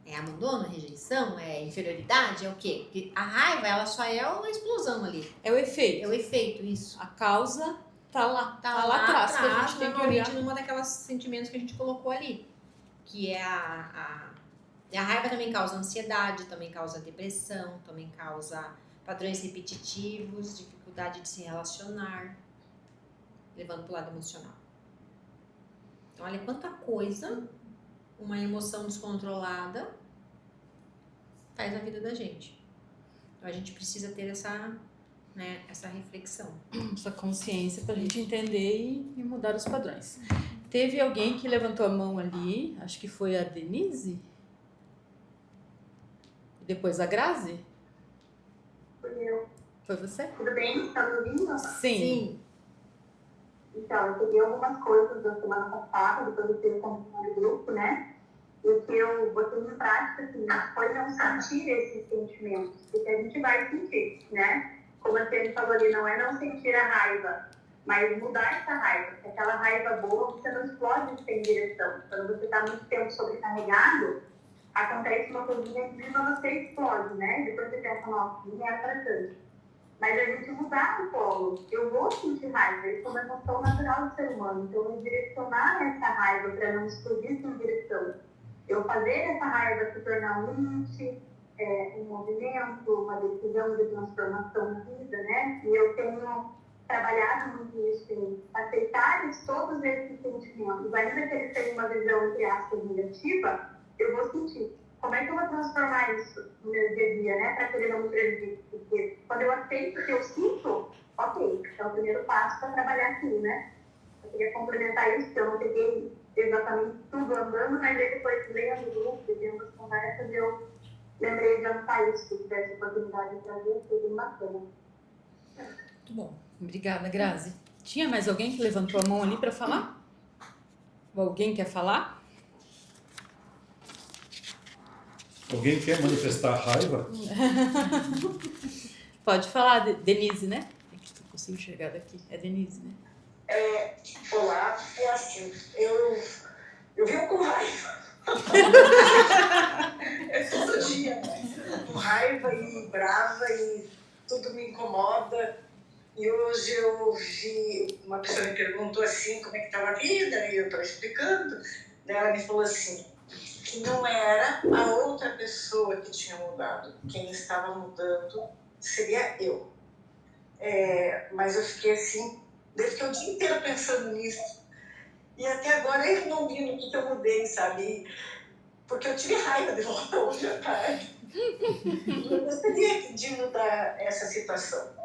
É abandono, rejeição, é inferioridade, é o quê? Porque a raiva, ela só é uma explosão ali. É o efeito. É o efeito, isso. A causa tá lá Lá atrás, que a gente tem que normalmente olhar. numa daquelas sentimentos que a gente colocou ali. Que é e a raiva também causa ansiedade, também causa depressão, também causa padrões repetitivos, dificuldade de se relacionar, levando para o lado emocional. Então, olha quanta coisa uma emoção descontrolada faz na vida da gente. Então a gente precisa ter essa reflexão. Essa consciência pra gente entender e mudar os padrões. Teve alguém que levantou a mão ali, acho que foi a Denise. E depois a Grazi. Fui eu. Foi você? Tudo bem? Tá me ouvindo? Sim. Então, eu peguei algumas coisas da semana passada, depois eu fiz no grupo, né? E o que eu botei em prática, assim, foi não sentir esses sentimentos, porque a gente vai sentir, né? Como a Tênis falou ali, não é não sentir a raiva, mas mudar essa raiva. Porque aquela raiva boa, você não explode sem direção. Quando você está muito tempo sobrecarregado, acontece uma coisinha que você explode, né? Depois você pensa, nossa, não é para tanto. Mas a gente mudar o polo. Eu vou sentir raiva, isso é uma emoção natural do ser humano. Então, eu direcionar essa raiva para não explodir sem direção. Eu fazer essa raiva se tornar um limite, um movimento, uma decisão de transformação na vida, né? E eu tenho trabalhado muito isso, em aceitar todos esses sentimentos. Ainda que eles tenham uma visão, entre aspas, negativa, eu vou sentir. Como é que eu vou transformar isso no meu dia a dia, né? Para que ele não me prejudique? Porque quando eu aceito o que eu sinto, ok, é o primeiro passo para trabalhar aquilo, né? Eu queria complementar isso, que eu não peguei exatamente tudo andando, mas aí depois lendo o grupo, vendo as conversas, eu lembrei de anotar isso, se tivesse oportunidade de trazer, foi bem bacana. Muito bom. Obrigada, Grazi. Tinha mais alguém que levantou a mão ali para falar? Ou alguém quer falar? Alguém quer manifestar raiva? Pode falar, Denise, né? Eu consigo enxergar daqui. É Denise, né? Olá, é assim, eu vivo com raiva. Todo dia, com raiva e brava e tudo me incomoda. E hoje eu vi, uma pessoa me perguntou assim, como é que estava a vida, e eu estava explicando. Daí ela me falou assim, que não era a outra pessoa que tinha mudado. Quem estava mudando seria eu. Mas eu fiquei assim, eu fiquei o dia inteiro pensando nisso. E até agora eu não vi no que eu mudei, sabe? Porque eu tive raiva de volta hoje à tarde. E eu gostaria de mudar essa situação.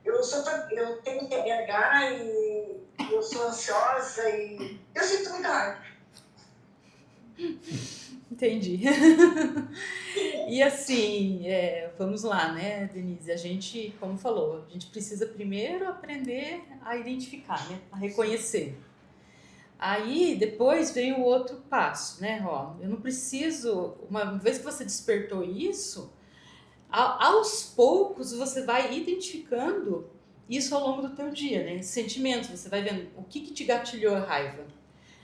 Eu tenho TDAH e eu sou ansiosa e eu sinto muita raiva. Entendi. E assim, vamos lá, né, Denise? A gente, como falou, a gente precisa primeiro aprender a identificar, né? A reconhecer. Aí, depois vem o outro passo, né? Ó, eu não preciso... Uma vez que você despertou isso, aos poucos você vai identificando isso ao longo do teu dia, né? Sentimentos, você vai vendo o que te gatilhou a raiva.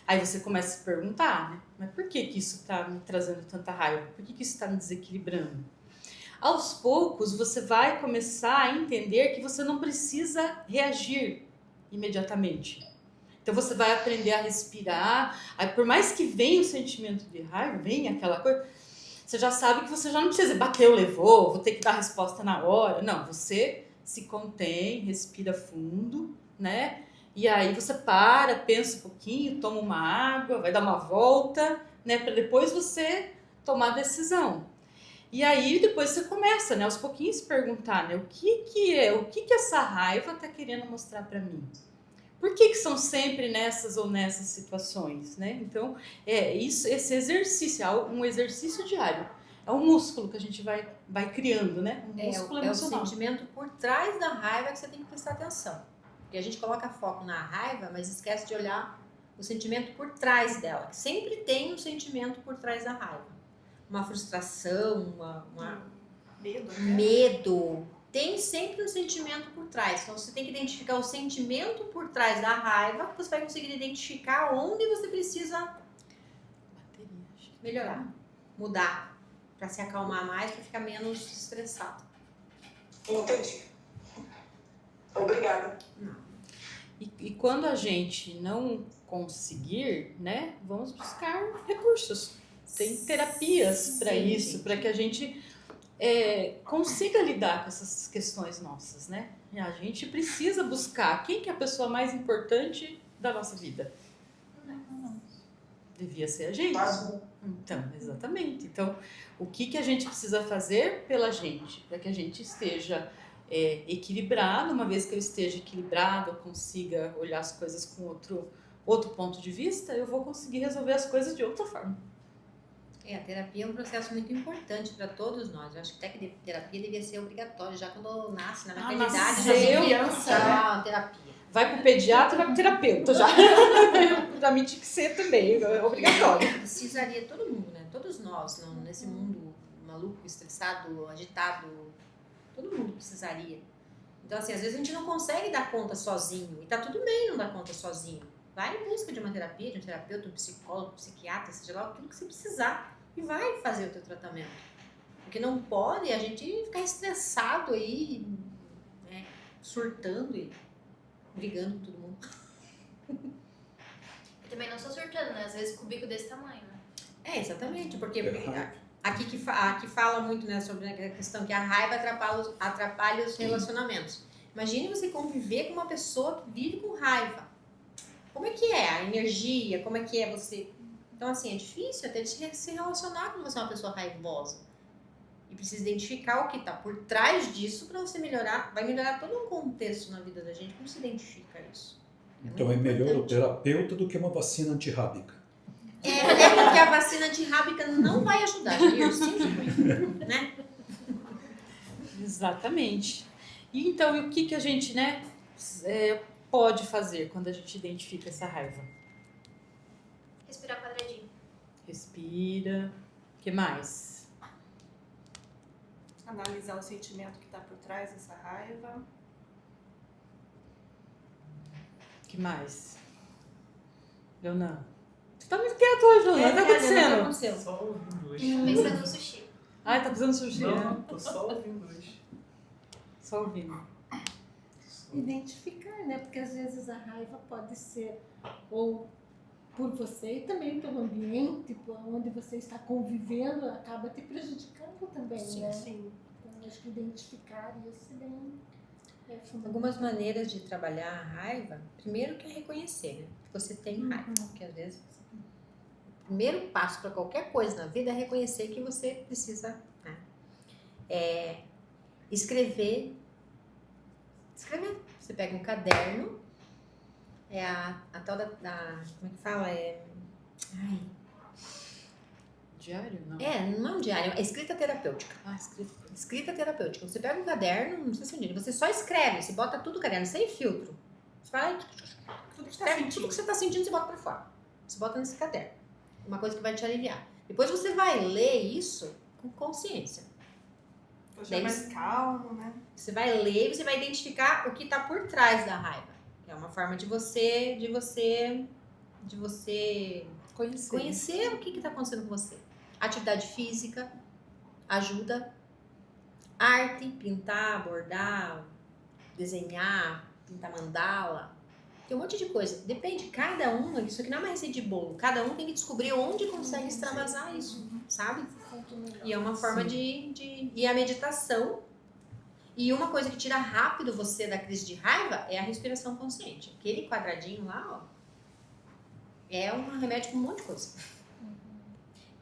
Aí você começa a se perguntar, né? Mas por que isso está me trazendo tanta raiva? Por que isso está me desequilibrando? Aos poucos, você vai começar a entender que você não precisa reagir imediatamente. Então, você vai aprender a respirar. Aí, por mais que venha o sentimento de raiva, venha aquela coisa, você já sabe que você já não precisa bateu, levou, vou ter que dar a resposta na hora. Não, você se contém, respira fundo, né? E aí você para, pensa um pouquinho, toma uma água, vai dar uma volta, né? Para depois você tomar a decisão. E aí depois você começa, né? Aos pouquinhos se perguntar, né? O que essa raiva está querendo mostrar para mim? Por que são sempre nessas ou nessas situações, né? Então, esse exercício, é um exercício diário. É um músculo que a gente vai criando, né? Um músculo emocional. É o sentimento por trás da raiva que você tem que prestar atenção. Porque a gente coloca foco na raiva, mas esquece de olhar o sentimento por trás dela. Sempre tem um sentimento por trás da raiva. Uma frustração, medo. Tem sempre um sentimento por trás. Então, você tem que identificar o sentimento por trás da raiva, que você vai conseguir identificar onde você precisa melhorar, mudar, para se acalmar mais, para ficar menos estressado. Entendi. Obrigada. E quando a gente não conseguir, né, vamos buscar recursos. Tem terapias para isso, para que a gente consiga lidar com essas questões nossas, né? E a gente precisa buscar quem que é a pessoa mais importante da nossa vida. Devia ser a gente. Então, exatamente. Então, o que a gente precisa fazer pela gente, para que a gente esteja equilibrado. Uma vez que eu esteja equilibrado, eu consiga olhar as coisas com outro ponto de vista, eu vou conseguir resolver as coisas de outra forma. A terapia é um processo muito importante para todos nós. Eu acho que até que terapia devia ser obrigatório, já quando nasce, na maternidade, já tem criança, terapia. Vai pro pediatra, vai pro terapeuta já. Pra mim tinha que ser também, é obrigatório. Precisaria todo mundo, né? Todos nós, nesse mundo maluco, estressado, agitado, todo mundo precisaria. Então, assim, às vezes a gente não consegue dar conta sozinho. E tá tudo bem não dar conta sozinho. Vai em busca de uma terapia, de um terapeuta, um psicólogo, um psiquiatra, seja lá, tudo que você precisar. E vai fazer o teu tratamento. O que não pode é a gente ficar estressado aí, né, surtando e brigando com todo mundo. Eu também não sou surtando, né? Às vezes com o bico desse tamanho, né? É, exatamente, porque Errado. aqui fala muito, né, sobre a questão que a raiva atrapalha os relacionamentos. Imagine você conviver com uma pessoa que vive com raiva. Como é que é a energia? Como é que é você? Então, assim, é difícil até de se relacionar quando você é uma pessoa raivosa. E precisa identificar o que está por trás disso para você melhorar. Vai melhorar todo um contexto na vida da gente. Como se identifica isso? Então é melhor o terapeuta do que uma vacina antirrábica. É porque a vacina antirrábica não vai ajudar, eu sinto muito, né? Exatamente. E então, e o que a gente, né, pode fazer quando a gente identifica essa raiva? Respirar quadradinho. Respira. O que mais? Analisar o sentimento que tá por trás dessa raiva. O que mais? Leonan. Você tá muito quieto hoje, Leonan. O que tá acontecendo? acontecendo? Só ouvindo hoje. Pensando no sushi. Ai, tá precisando sushi, né? Não, tô só ouvindo hoje. Só ouvindo. Identificar, né? Porque às vezes a raiva pode ser ou por você e também pelo ambiente, onde você está convivendo, acaba te prejudicando também, né? Sim. Então, acho que identificar isso é fundamental. Algumas maneiras de trabalhar a raiva, primeiro que é reconhecer, né? Que você tem raiva, porque às vezes o primeiro passo para qualquer coisa na vida é reconhecer que você precisa, né? Escrever. Você pega um caderno, a tal da como é que fala? Diário? Não. Não é um diário, é escrita terapêutica. Escrita. Escrita terapêutica. Você pega um caderno, não sei se onde, você só escreve, você bota tudo no caderno, sem filtro. Você fala, escreve tudo que você está sentindo, você bota para fora. Você bota nesse caderno. Uma coisa que vai te aliviar. Depois você vai ler isso com consciência. Hoje é mais calmo, né? Você vai ler e você vai identificar o que está por trás da raiva. É uma forma de você conhecer o que está acontecendo com você. Atividade física ajuda. Arte, pintar, bordar, desenhar, pintar mandala. Tem um monte de coisa. Depende, cada um, isso aqui não é uma receita de bolo. Cada um tem que descobrir onde consegue extravasar isso, sabe? E é uma forma E a meditação. E uma coisa que tira rápido você da crise de raiva é a respiração consciente. Aquele quadradinho lá, ó, é um remédio com um monte de coisa.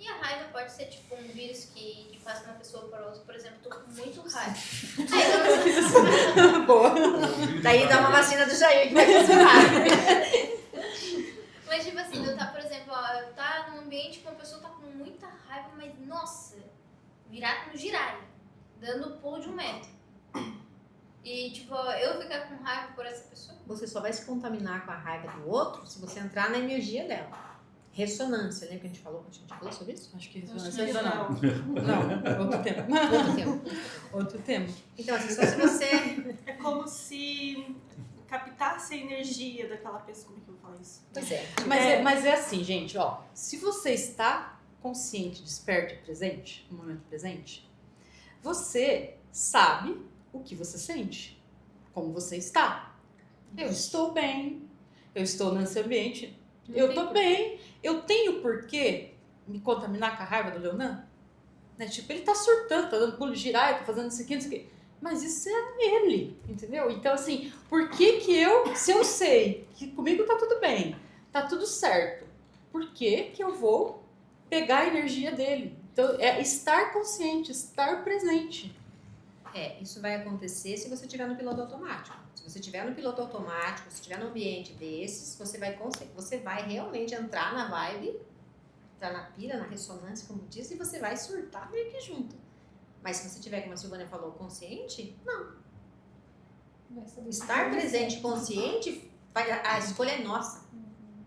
E a raiva pode ser tipo um vírus que passa de uma pessoa para outra. Por exemplo, tô com muito raiva. Boa. Daí dá uma vacina do Jair que vai funcionar. Mas tipo assim, eu tá, por exemplo, eu tá num ambiente que uma pessoa tá com muita raiva, mas nossa, virado no giraia, dando o pulo de 1 metro. E tipo, eu ficar com raiva por essa pessoa. Você só vai se contaminar com a raiva do outro se você entrar na energia dela. Ressonância, lembra que a gente falou sobre isso? Acho que Acho isso que não. Não, outro tema. Outro tempo. Outro tema. Então, assim, só se você... É como se captasse a energia daquela pessoa. Como é que eu vou falar isso? Pois é. Mas é assim, gente, ó. Se você está consciente, desperto e presente, no momento presente, você sabe o que você sente, como você está. Eu estou bem, eu estou nesse ambiente, eu tô bem, eu tenho por que me contaminar com a raiva do Leonan? Né? Tipo, ele tá surtando, tá dando pulo de giraia, tá fazendo isso aqui, isso aqui. Mas isso é ele, entendeu? Então, assim, por que se eu sei que comigo tá tudo bem, tá tudo certo, por que eu vou pegar a energia dele? Então, é estar consciente, estar presente. Isso vai acontecer se você estiver no piloto automático. Se você estiver no piloto automático, se estiver num ambiente desses, você vai realmente entrar na vibe, entrar na pira, na ressonância, como diz, e você vai surtar meio que junto. Mas se você tiver, como a Silvânia falou, consciente, não. Estar presente, consciente, a escolha é nossa.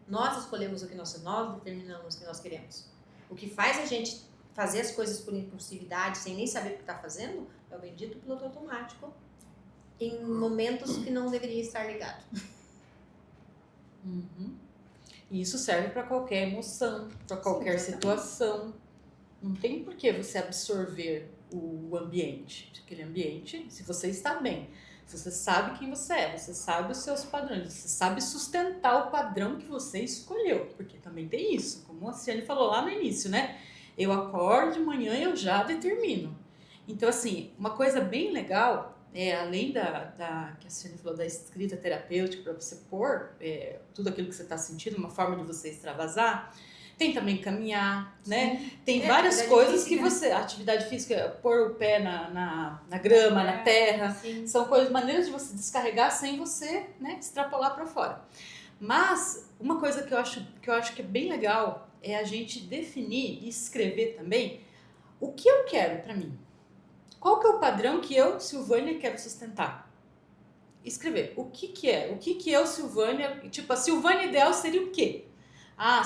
Nós escolhemos o que nós determinamos o que nós queremos. O que faz a gente fazer as coisas por impulsividade, sem nem saber o que está fazendo, é o bendito piloto automático, em momentos que não deveria estar ligado. E isso serve para qualquer emoção, para qualquer situação. Não tem por que você absorver o ambiente. Aquele ambiente, se você está bem, se você sabe quem você é, você sabe os seus padrões, você sabe sustentar o padrão que você escolheu, porque também tem isso, como a Ciane falou lá no início, né? Eu acordo de manhã e eu já determino. Então, assim, uma coisa bem legal, além que a Ciane falou da escrita terapêutica, para você pôr tudo aquilo que você está sentindo, uma forma de você extravasar, tem também caminhar, né? Tem várias coisas que você... Atividade física, pôr o pé na grama, na terra. Sim. São maneiras de você descarregar sem você, né, extrapolar para fora. Mas uma coisa que eu acho que é bem legal é a gente definir e escrever também o que eu quero para mim. Qual que é o padrão que eu, Silvânia, quero sustentar? Escrever. O que é? O que eu, Silvânia... Tipo, a Silvânia ideal seria o quê?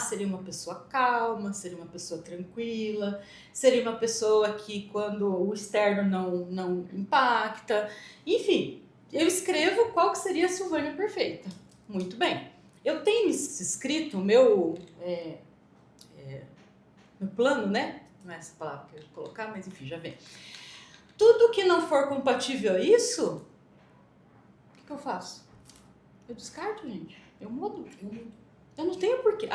Seria uma pessoa calma, seria uma pessoa tranquila, seria uma pessoa que quando o externo não impacta. Enfim, eu escrevo qual que seria a Silvânia perfeita. Muito bem. Eu tenho escrito o meu plano, né? Não é essa palavra que eu ia colocar, mas enfim, já vem. Tudo que não for compatível a isso, o que eu faço? Eu descarto, gente. Eu mudo. Eu não tenho porquê.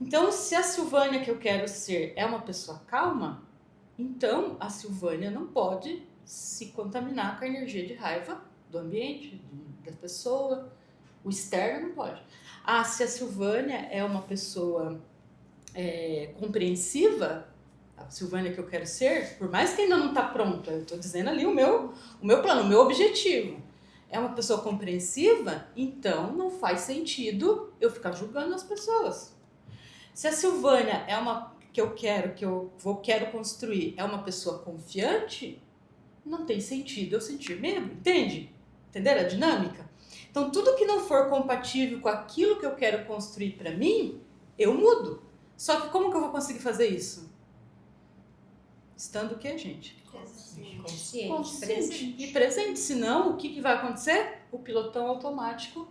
Então se a Silvânia que eu quero ser é uma pessoa calma, então a Silvânia não pode se contaminar com a energia de raiva do ambiente, da pessoa. O externo não pode. Se a Silvânia é uma pessoa compreensiva, a Silvânia que eu quero ser, por mais que ainda não está pronta, eu estou dizendo ali o meu plano, o meu objetivo. É uma pessoa compreensiva, então não faz sentido eu ficar julgando as pessoas. Se a Silvânia é uma que eu quero construir, é uma pessoa confiante, não tem sentido eu sentir medo, entende? Entenderam a dinâmica? Então tudo que não for compatível com aquilo que eu quero construir para mim, eu mudo. Só que como que eu vou conseguir fazer isso? Estando o quê, gente? Consciente e presente. Senão, o que vai acontecer? O pilotão automático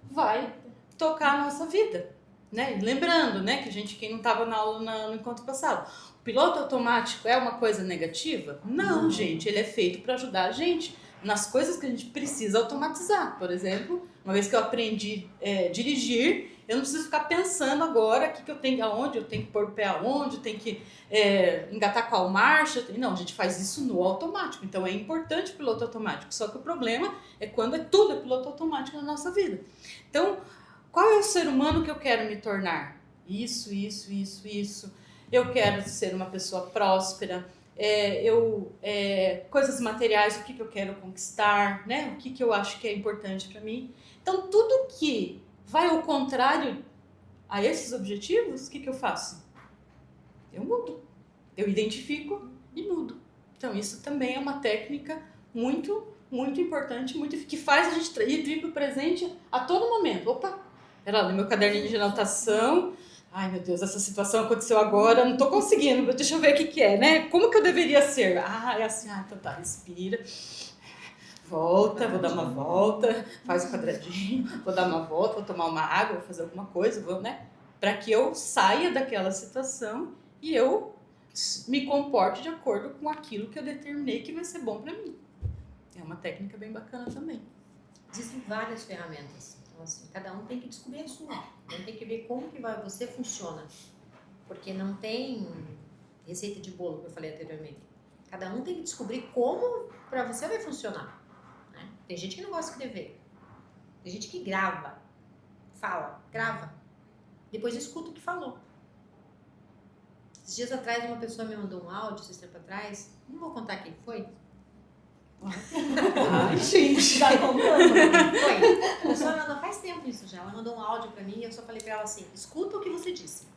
vai tocar a nossa vida, né? E lembrando, né, que quem não estava na aula no encontro passado, o piloto automático é uma coisa negativa? Não, gente, ele é feito para ajudar a gente nas coisas que a gente precisa automatizar. Por exemplo, uma vez que eu aprendi dirigir, eu não preciso ficar pensando agora o que eu tenho, aonde eu tenho que pôr o pé aonde, eu tenho que engatar qual marcha. Não, a gente faz isso no automático. Então é importante o piloto automático. Só que o problema é quando tudo é piloto automático na nossa vida. Então, qual é o ser humano que eu quero me tornar? Isso. Eu quero ser uma pessoa próspera. Coisas materiais, o que eu quero conquistar, né? O que eu acho que é importante para mim. Então, tudo que vai ao contrário a esses objetivos, o que eu faço? Eu mudo. Eu identifico e mudo. Então, isso também é uma técnica muito, muito importante, que faz a gente ir para o presente a todo momento. Opa, era no meu caderninho de anotação. Ai, meu Deus, essa situação aconteceu agora, não tô conseguindo, deixa eu ver o que é, né? Como que eu deveria ser? É assim, então tá, respira. Volta, vou dar uma volta, faz um quadradinho, vou dar uma volta, vou tomar uma água, vou fazer alguma coisa, né? Para que eu saia daquela situação e eu me comporte de acordo com aquilo que eu determinei que vai ser bom para mim. É uma técnica bem bacana também. Existem várias ferramentas. Então, assim, cada um tem que descobrir a sua. Tem que ver como que você funciona. Porque não tem receita de bolo, como eu falei anteriormente. Cada um tem que descobrir como para você vai funcionar. Né? Tem gente que não gosta de escrever. Tem gente que grava. Fala, grava. Depois escuta o que falou. Esses dias atrás uma pessoa me mandou um áudio, esses tempos atrás. Não vou contar quem foi. Ai, gente, vai contando. Foi. A pessoa mandou faz tempo isso já. Ela mandou um áudio pra mim e eu só falei pra ela assim: escuta o que você disse.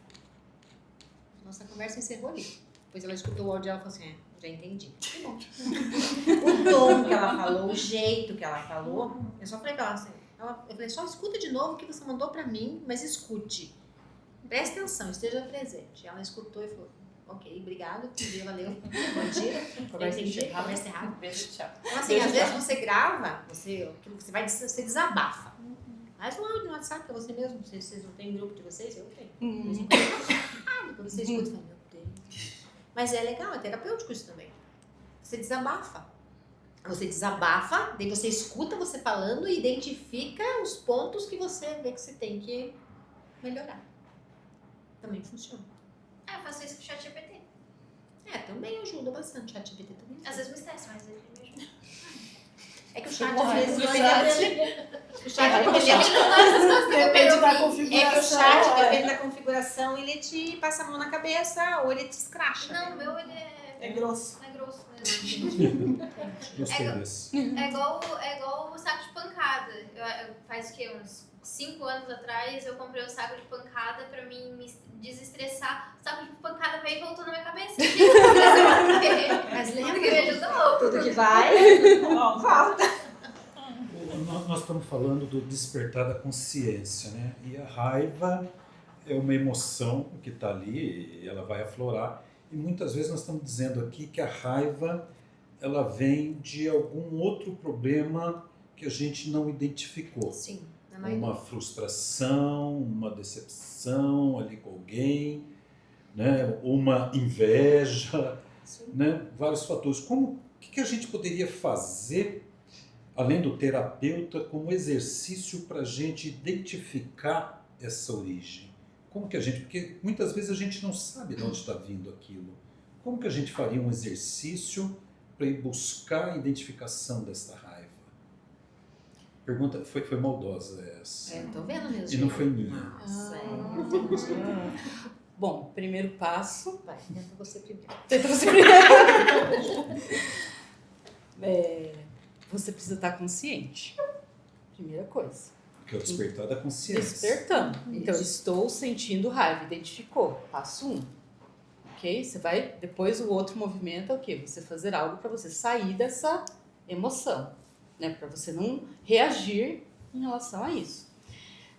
Nossa conversa encerrou ali. Depois ela escutou o áudio e ela falou assim: já entendi. Que bom. O tom que ela falou, o jeito que ela falou, eu só falei pra ela assim: eu falei, só escuta de novo o que você mandou pra mim, mas escute. Preste atenção, esteja presente. Ela escutou e falou: ok, obrigado, valeu, bom dia. Conversa errada. Então, assim, às vezes você grava, você desabafa. Faz um áudio no WhatsApp pra você mesmo. Vocês não têm grupo de vocês? Eu tenho. Depois você escuta e fala: meu Deus. Mas é legal, é terapêutico isso também. Você desabafa. Você desabafa, daí você escuta você falando e identifica os pontos que você vê que você tem que melhorar. Também funciona. Eu faço isso com o ChatGPT. Também ajuda bastante. O ChatGPT também ajuda. Às vezes me estressa, mas ele me ajuda. É que o chat, Chegou às vezes, raiva do o chat, Depende da é que o configuração. chat, depende da configuração, ele te passa a mão na cabeça ou ele te escracha. Não, o meu ele É grosso. é grosso mesmo. Gostei desse. É igual o saco de pancada. Faz o quê? Uns 5 anos atrás eu comprei um saco de pancada pra mim me desestressar. O saco de pancada veio e voltou na minha cabeça. Mas Tudo que me ajudou. tudo que vai, volta. Nós estamos falando do despertar da consciência, né? E a raiva é uma emoção que está ali, ela vai aflorar. E muitas vezes nós estamos dizendo aqui que a raiva ela vem de algum outro problema que a gente não identificou. Sim, na maioria. Uma frustração, uma decepção ali com alguém, né? Uma inveja, Sim. né? Vários fatores. O que a gente poderia fazer, além do terapeuta, como exercício para a gente identificar essa origem? Como que a gente... Porque muitas vezes a gente não sabe de onde está vindo aquilo. Como que a gente faria um exercício para ir buscar a identificação dessa raiva? Pergunta foi maldosa essa. Tô vendo mesmo. E não foi minha. Nossa, Bom, primeiro passo. Vai, tenta você primeiro. Tenta você primeiro. Você precisa estar consciente. Primeira coisa. Que é o despertar da consciência. Despertando. Então, estou sentindo raiva. Identificou. Passo 1. Ok? Você vai... Depois o outro movimento é o quê? Você fazer algo para você sair dessa emoção. Né? Para você não reagir em relação a isso.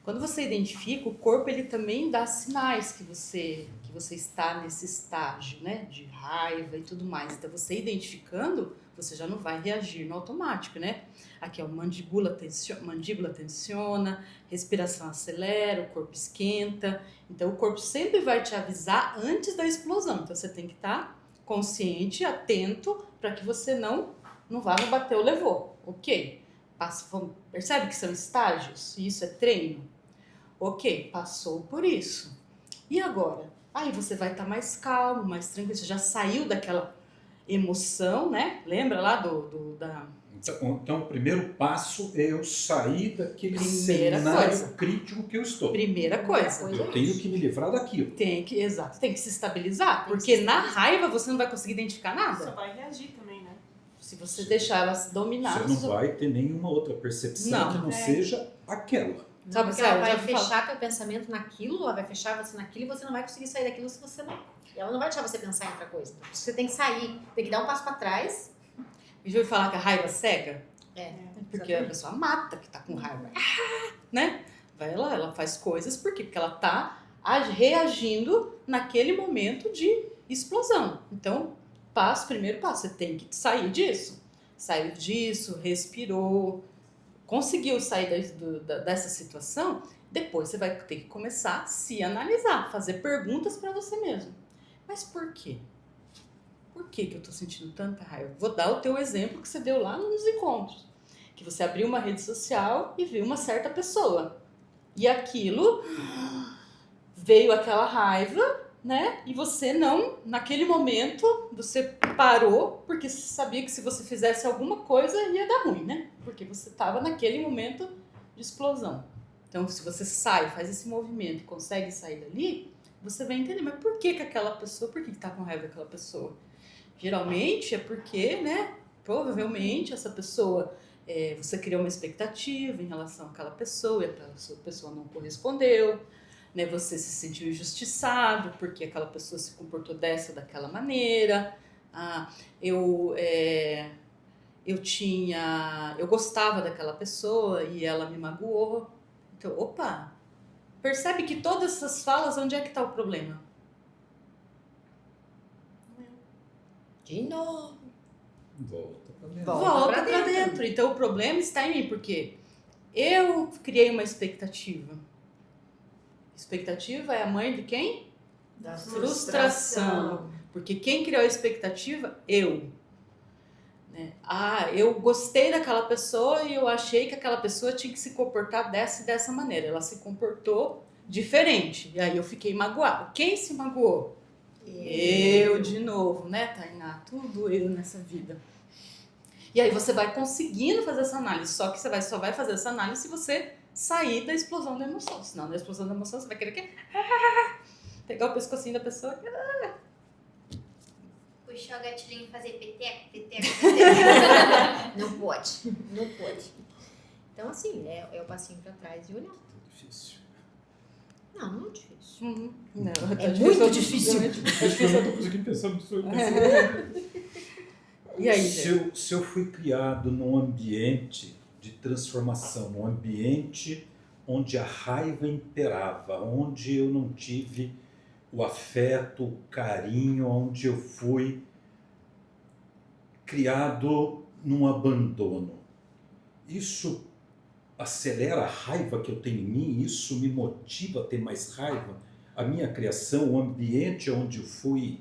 Quando você identifica, o corpo ele também dá sinais que você está nesse estágio, né? De raiva e tudo mais. Então, você identificando, você já não vai reagir no automático, né? Aqui, ó, mandíbula tensiona, respiração acelera, o corpo esquenta. Então, o corpo sempre vai te avisar antes da explosão. Então, você tem que estar consciente, atento, para que você não vá no bateu, levou. Ok. Percebe que são estágios? Isso é treino? Ok, passou por isso. E agora? Aí você vai estar mais calmo, mais tranquilo. Você já saiu daquela emoção, né? Lembra lá da... Então, o primeiro passo é eu sair daquele Primeira cenário coisa. crítico que eu estou. Primeira coisa. Eu tenho que me livrar daquilo. Exato, tem que se estabilizar. Porque na raiva você não vai conseguir identificar Só nada. vai reagir também, né? Se você deixar ela se dominar. Você não vai ter nenhuma outra percepção que não seja aquela. Sabe, Porque ela sério, vai já falo. fechar teu pensamento naquilo, ela vai fechar você naquilo e você não vai conseguir sair daquilo se você não... Ela não vai deixar você pensar em outra coisa. Você tem que sair, tem que dar um passo pra trás. E já ouviu falar que a raiva cega? Porque a exatamente. pessoa mata que tá com raiva. Né? Vai lá, ela faz coisas por quê? Porque ela tá reagindo naquele momento de explosão. Então, primeiro passo, você tem que sair disso. Saiu disso, respirou, conseguiu sair dessa situação, depois você vai ter que começar a se analisar, fazer perguntas para você mesmo. Mas por quê? Por que eu tô sentindo tanta raiva? Vou dar o teu exemplo que você deu lá nos encontros. Que você abriu uma rede social e viu uma certa pessoa. E aquilo veio aquela raiva, né? E você não, naquele momento, você parou, porque você sabia que se você fizesse alguma coisa ia dar ruim, né? Porque você estava naquele momento de explosão. Então, se você sai, faz esse movimento e consegue sair dali, você vai entender, mas por que aquela pessoa, por que tá com raiva daquela pessoa? Geralmente é porque, né? Provavelmente essa pessoa, você criou uma expectativa em relação àquela pessoa e aquela pessoa não correspondeu. Né, você se sentiu injustiçado porque aquela pessoa se comportou dessa ou daquela maneira. Eu gostava daquela pessoa e ela me magoou. Então, opa, percebe que todas essas falas, onde é que está o problema? De novo. Volta pra dentro. Volta pra dentro. Então, o problema está em mim, porque eu criei uma expectativa. Expectativa é a mãe de quem? Da Frustração. Porque quem criou a expectativa? Eu. né? Ah, eu gostei daquela pessoa e eu achei que aquela pessoa tinha que se comportar dessa e dessa maneira. Ela se comportou diferente. E aí eu fiquei magoada. Quem se magoou? Eu de novo, né, Tainá? Tudo eu nessa vida. E aí você vai conseguindo fazer essa análise. Só que você só vai fazer essa análise se você sair da explosão da emoção. Senão, na explosão da emoção, você vai querer que pegar o pescocinho da pessoa. Puxar o gatilhinho e fazer peteca. Não pode, não pode. Então, assim, é o passinho pra trás e olhar. Difícil. Não, não é difícil. Não, É muito difícil. Acho que eu não tô conseguindo pensar no seu. E aí, Se eu fui criado num ambiente de transformação, num ambiente onde a raiva imperava, onde eu não tive o afeto, o carinho, onde eu fui criado num abandono, isso acelera a raiva que eu tenho em mim, isso me motiva a ter mais raiva, a minha criação, o ambiente onde eu fui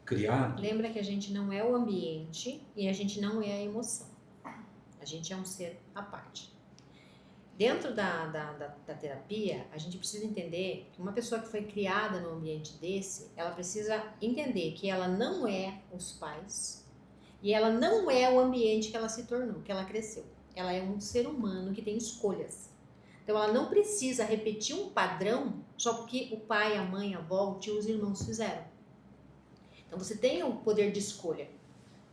criado. Lembra que a gente não é o ambiente e a gente não é a emoção. A gente é um ser à parte. Dentro da terapia, a gente precisa entender que uma pessoa que foi criada num ambiente desse, ela precisa entender que ela não é os pais e ela não é o ambiente que ela se tornou, que ela cresceu. Ela é um ser humano que tem escolhas. Então ela não precisa repetir um padrão só porque o pai, a mãe, a avó, o tio, os irmãos fizeram. Então você tem o poder de escolha,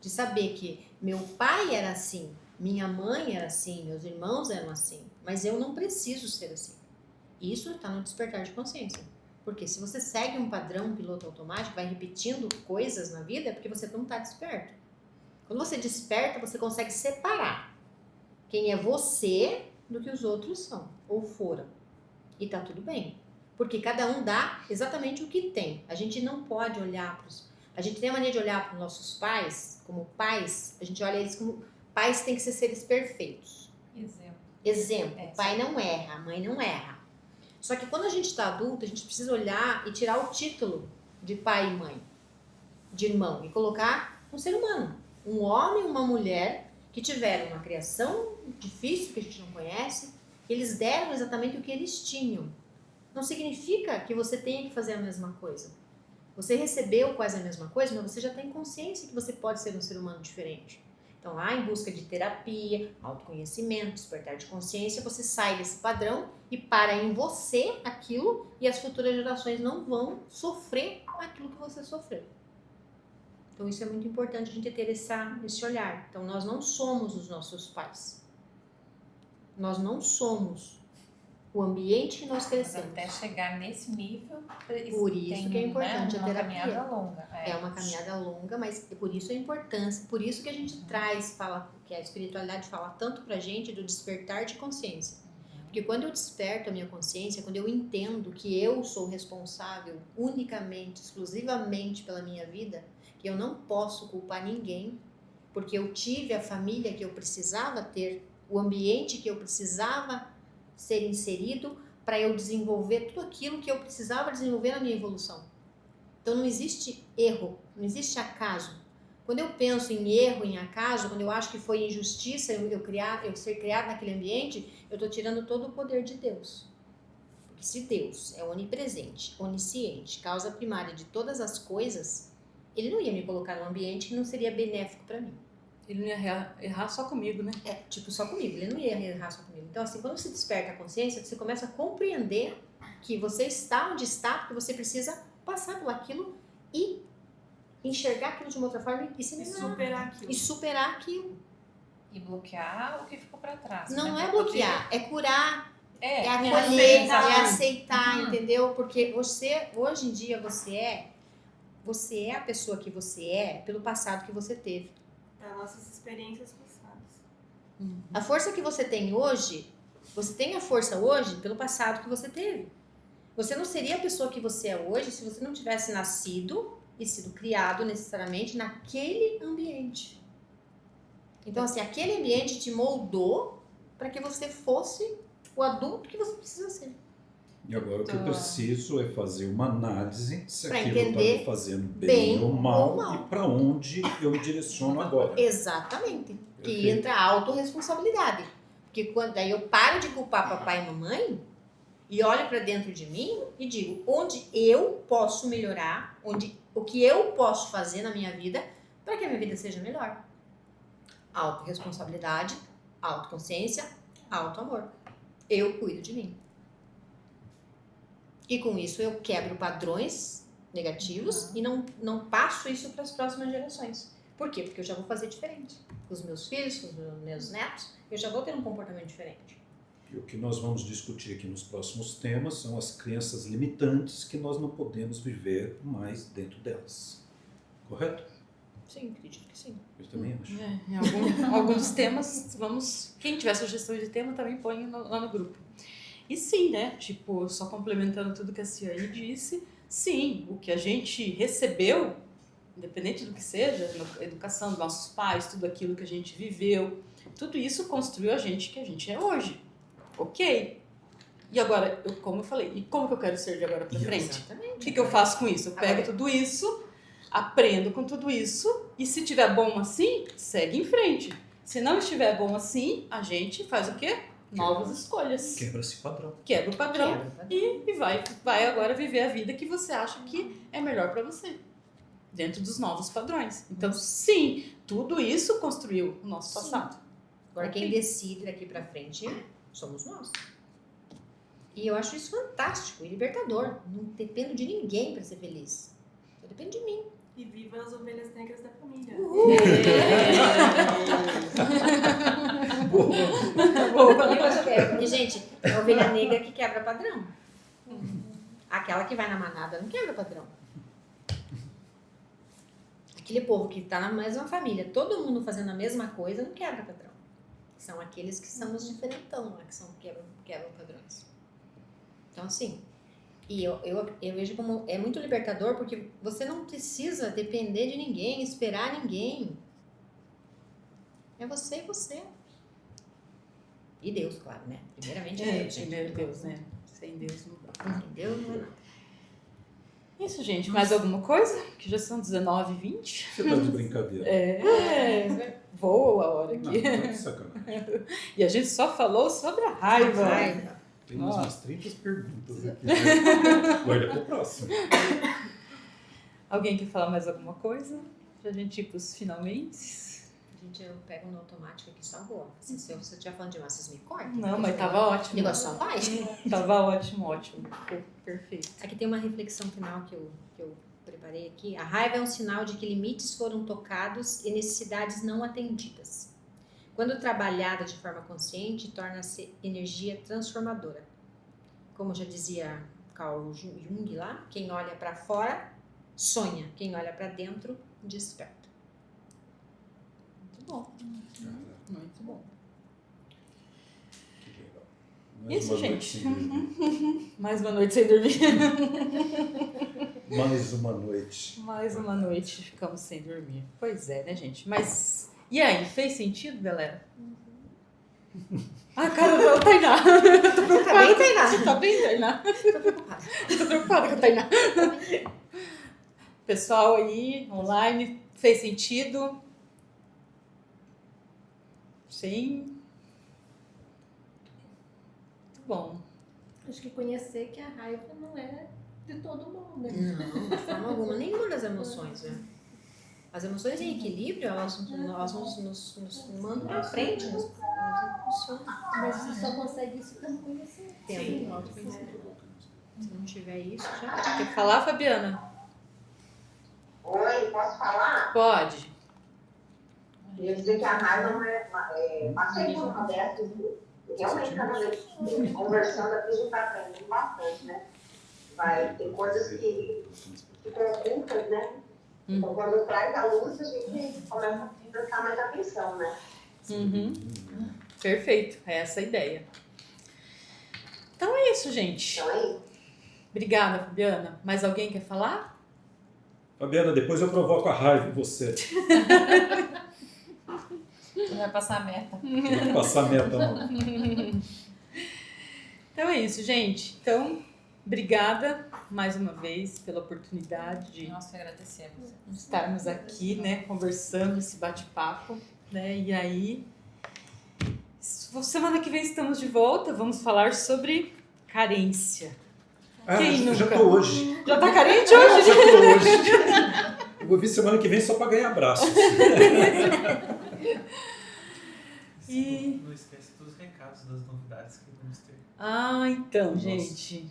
de saber que meu pai era assim, minha mãe era assim, meus irmãos eram assim, mas eu não preciso ser assim. Isso está no despertar de consciência. Porque se você segue um padrão, um piloto automático, vai repetindo coisas na vida, é porque você não está desperto. Quando você desperta, você consegue separar quem é você do que os outros são ou foram. E tá tudo bem. Porque cada um dá exatamente o que tem. A gente não pode olhar para os... A gente tem a mania de olhar para os nossos pais como pais, a gente olha eles como... Pais têm que ser seres perfeitos. Exemplo. O pai não erra, a mãe não erra. Só que quando a gente está adulto, a gente precisa olhar e tirar o título de pai e mãe, de irmão, e colocar um ser humano. Um homem e uma mulher que tiveram uma criação difícil, que a gente não conhece, eles deram exatamente o que eles tinham. Não significa que você tenha que fazer a mesma coisa. Você recebeu quase a mesma coisa, mas você já tem consciência que você pode ser um ser humano diferente. Então, lá em busca de terapia, autoconhecimento, despertar de consciência, você sai desse padrão e para em você aquilo e as futuras gerações não vão sofrer aquilo que você sofreu. Então, isso é muito importante a gente ter esse olhar. Então, nós não somos os nossos pais. Nós não somos o ambiente que nós crescemos. Até chegar nesse nível, por isso que é importante a terapia. É uma caminhada longa. É uma caminhada longa, mas por isso a importância, por isso que a gente traz, que a espiritualidade fala tanto pra gente do despertar de consciência. Porque quando eu desperto a minha consciência, quando eu entendo que eu sou responsável unicamente, exclusivamente pela minha vida, que eu não posso culpar ninguém, porque eu tive a família que eu precisava ter, o ambiente que eu precisava ser inserido para eu desenvolver tudo aquilo que eu precisava desenvolver na minha evolução. Então não existe erro, não existe acaso. Quando eu penso em erro, em acaso, quando eu acho que foi injustiça eu ser criado naquele ambiente, eu estou tirando todo o poder de Deus. Porque se Deus é onipresente, onisciente, causa primária de todas as coisas, Ele não ia me colocar num ambiente que não seria benéfico para mim. Ele não ia errar só comigo, né? Só comigo. Ele não ia errar só comigo. Então, assim, quando você desperta a consciência, você começa a compreender que você está onde está, porque você precisa passar por aquilo e enxergar aquilo de uma outra forma e se superar aquilo. E bloquear o que ficou pra trás. Não é bloquear, é curar, é acolher, é aceitar, entendeu? Porque você, hoje em dia, você é a pessoa que você é pelo passado que você teve. Das nossas experiências passadas. A força que você tem hoje, você tem a força hoje pelo passado que você teve. Você não seria a pessoa que você é hoje se você não tivesse nascido e sido criado necessariamente naquele ambiente. Então, assim, aquele ambiente te moldou para que você fosse o adulto que você precisa ser. E agora o que eu preciso é fazer uma análise se Pra aquilo está entender me fazendo bem, bem ou mal, ou mal. e para onde eu me direciono agora. Exatamente. Que Perfeito. entra a autorresponsabilidade. Porque quando daí eu paro de culpar papai e mamãe e olho para dentro de mim e digo onde eu posso melhorar, o que eu posso fazer na minha vida para que a minha vida seja melhor. Autorresponsabilidade, autoconsciência, autoamor. Eu cuido de mim. E com isso eu quebro padrões negativos e não passo isso para as próximas gerações. Por quê? Porque eu já vou fazer diferente. Com os meus filhos, com os meus netos, eu já vou ter um comportamento diferente. E o que nós vamos discutir aqui nos próximos temas são as crenças limitantes que nós não podemos viver mais dentro delas. Correto? Sim, acredito que sim. Eu também acho. Em alguns temas, quem tiver sugestão de tema também põe lá no grupo. E sim, né? Tipo, só complementando tudo que a Ciane disse, sim, o que a gente recebeu, independente do que seja, na educação dos nossos pais, tudo aquilo que a gente viveu, tudo isso construiu a gente que a gente é hoje. Ok? E agora, como eu falei, e como que eu quero ser de agora pra frente? Exatamente. O que eu faço com isso? Eu pego tudo isso, aprendo com tudo isso, e se tiver bom assim, segue em frente. Se não estiver bom assim, a gente faz o quê? Novas escolhas. Quebra-se padrão. Quebra o padrão e vai agora viver a vida que você acha que é melhor pra você. Dentro dos novos padrões. Então, sim, tudo isso construiu o nosso passado. Agora, quem decide daqui pra frente somos nós. E eu acho isso fantástico e libertador. Não dependo de ninguém pra ser feliz. Eu dependo de mim. E viva as ovelhas negras da família. E, gente, é a ovelha negra que quebra padrão. Aquela que vai na manada não quebra padrão. Aquele povo que tá na mesma família, todo mundo fazendo a mesma coisa, não quebra padrão. São aqueles que são os diferentão, né, que quebram padrões. Então, assim, e eu vejo como é muito libertador, porque você não precisa depender de ninguém, esperar ninguém. É você e você. E Deus, claro, né? Primeiramente Deus. Primeiro Deus, né? Sem Deus não dá. Sem Deus não é nada. Isso, gente. Mais alguma coisa? Que já são 19h20. Você tá de brincadeira. Voa a hora aqui. Não, tá de sacanagem. E a gente só falou sobre a raiva. Temos umas 30 perguntas aqui. Guarda pro próximo. Alguém quer falar mais alguma coisa? Pra gente ir pros finalmente? Gente, eu pego no automático aqui só vou. Se eu estiver falando demais, vocês me cortam? Não, mas tava ótimo. O negócio só vai. Tava ótimo. Ficou perfeito. Aqui tem uma reflexão final que eu preparei aqui. A raiva é um sinal de que limites foram tocados e necessidades não atendidas. Quando trabalhada de forma consciente, torna-se energia transformadora. Como já dizia Carl Jung lá, quem olha para fora sonha, quem olha para dentro desperta. Muito bom. Muito bom. Mais Isso, uma gente. noite sem dormir. Mais uma noite sem dormir. Mais uma noite. Mais uma noite ficamos sem dormir. Pois é, né, gente? Mas, e aí, fez sentido, galera? Ah, cara, não, Tainá. Tô preocupada. Tá bem, Tainá? Tá bem, Tainá? Tô preocupada. Tô preocupada com a Tainá. Pessoal aí, online, fez sentido? Sim. Muito bom. Acho que conhecer que a raiva não é de todo mundo, né? Não, de forma alguma. Nenhuma das emoções, né? As emoções em equilíbrio, elas nos mandam pra frente, nos impulsionam. Mas você só consegue isso quando conhecer. Tendo um autoconhecimento. Se não tiver isso, já... Quer falar, Fabiana? Oi, posso falar? Pode. Eu ia dizer que a raiva não passei por uma dessas, viu? Realmente, cada vez conversando aqui, a gente está aprendendo bastante, né? Tem coisas que ficam ocultas, né? Então, quando traz a luz, a gente começa a prestar mais atenção, né? Uhum. Perfeito, é essa a ideia. Então é isso, gente. Então é isso. Obrigada, Fabiana. Mais alguém quer falar? Fabiana, depois eu provoco a raiva em você. Vai passar a meta. Não vai passar a meta, não. Então é isso, gente. Então, obrigada mais uma vez pela oportunidade de Nós que agradecemos. estarmos aqui, né, conversando, esse bate-papo, né, e aí, semana que vem estamos de volta, vamos falar sobre carência. Quem já nunca? tô hoje. Já tá carente hoje? Já tô hoje. Eu vou vir semana que vem só para ganhar abraços. E... Não esquece dos recados das novidades que vamos ter. Então, gente,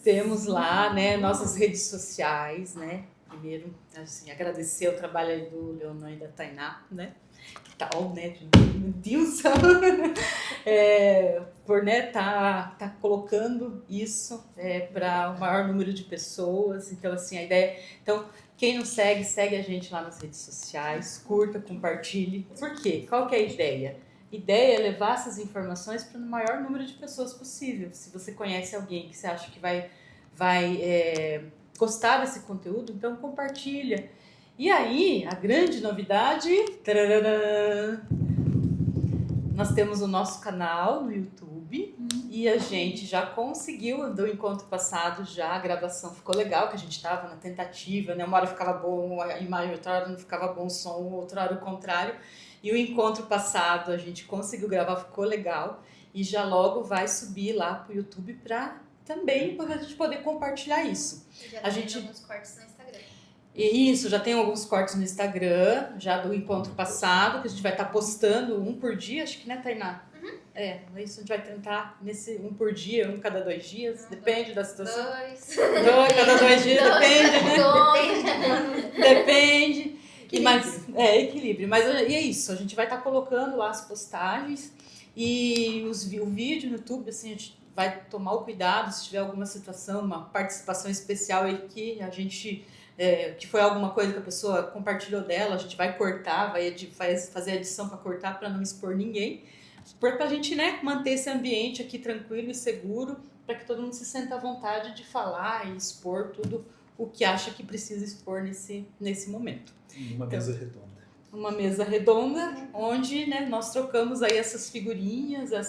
temos lá, né, nossas redes sociais, né, primeiro, assim, agradecer o trabalho aí do Leonan e da Tainá, né, que tal, né, meu Deus, por, né, tá colocando isso para o maior número de pessoas, então, assim, a ideia, então, quem não segue, segue a gente lá nas redes sociais, curta, compartilhe, por quê? Qual que é a ideia? A ideia é levar essas informações para o maior número de pessoas possível. Se você conhece alguém que você acha que vai gostar desse conteúdo, então compartilha. E aí, a grande novidade, tararã, nós temos o nosso canal no YouTube e a gente já conseguiu, do encontro passado já, a gravação ficou legal, que a gente estava na tentativa, né? Uma hora ficava bom a imagem, outra hora não ficava bom o som, outra hora o contrário. E o encontro passado a gente conseguiu gravar, ficou legal. E já logo vai subir lá pro YouTube para a gente poder compartilhar isso. Já A tem gente... alguns cortes no Instagram. E isso, já tem alguns cortes no Instagram, já do encontro passado, que a gente vai estar postando um por dia, acho que, né, Tainá? Isso a gente vai tentar nesse um por dia, um cada 2 dias, depende da situação. 2. Cada 2 dias, depende, né? Depende. Equilíbrio. Mas e é isso, a gente vai estar colocando lá as postagens e o vídeo no YouTube, assim, a gente vai tomar o cuidado se tiver alguma situação, uma participação especial aí que a gente, que foi alguma coisa que a pessoa compartilhou dela, a gente vai cortar, vai fazer a edição para cortar para não expor ninguém, para a gente, né, manter esse ambiente aqui tranquilo e seguro, para que todo mundo se sinta à vontade de falar e expor tudo o que acha que precisa expor nesse momento. Uma mesa redonda. Uma mesa redonda, onde, né, nós trocamos aí essas figurinhas,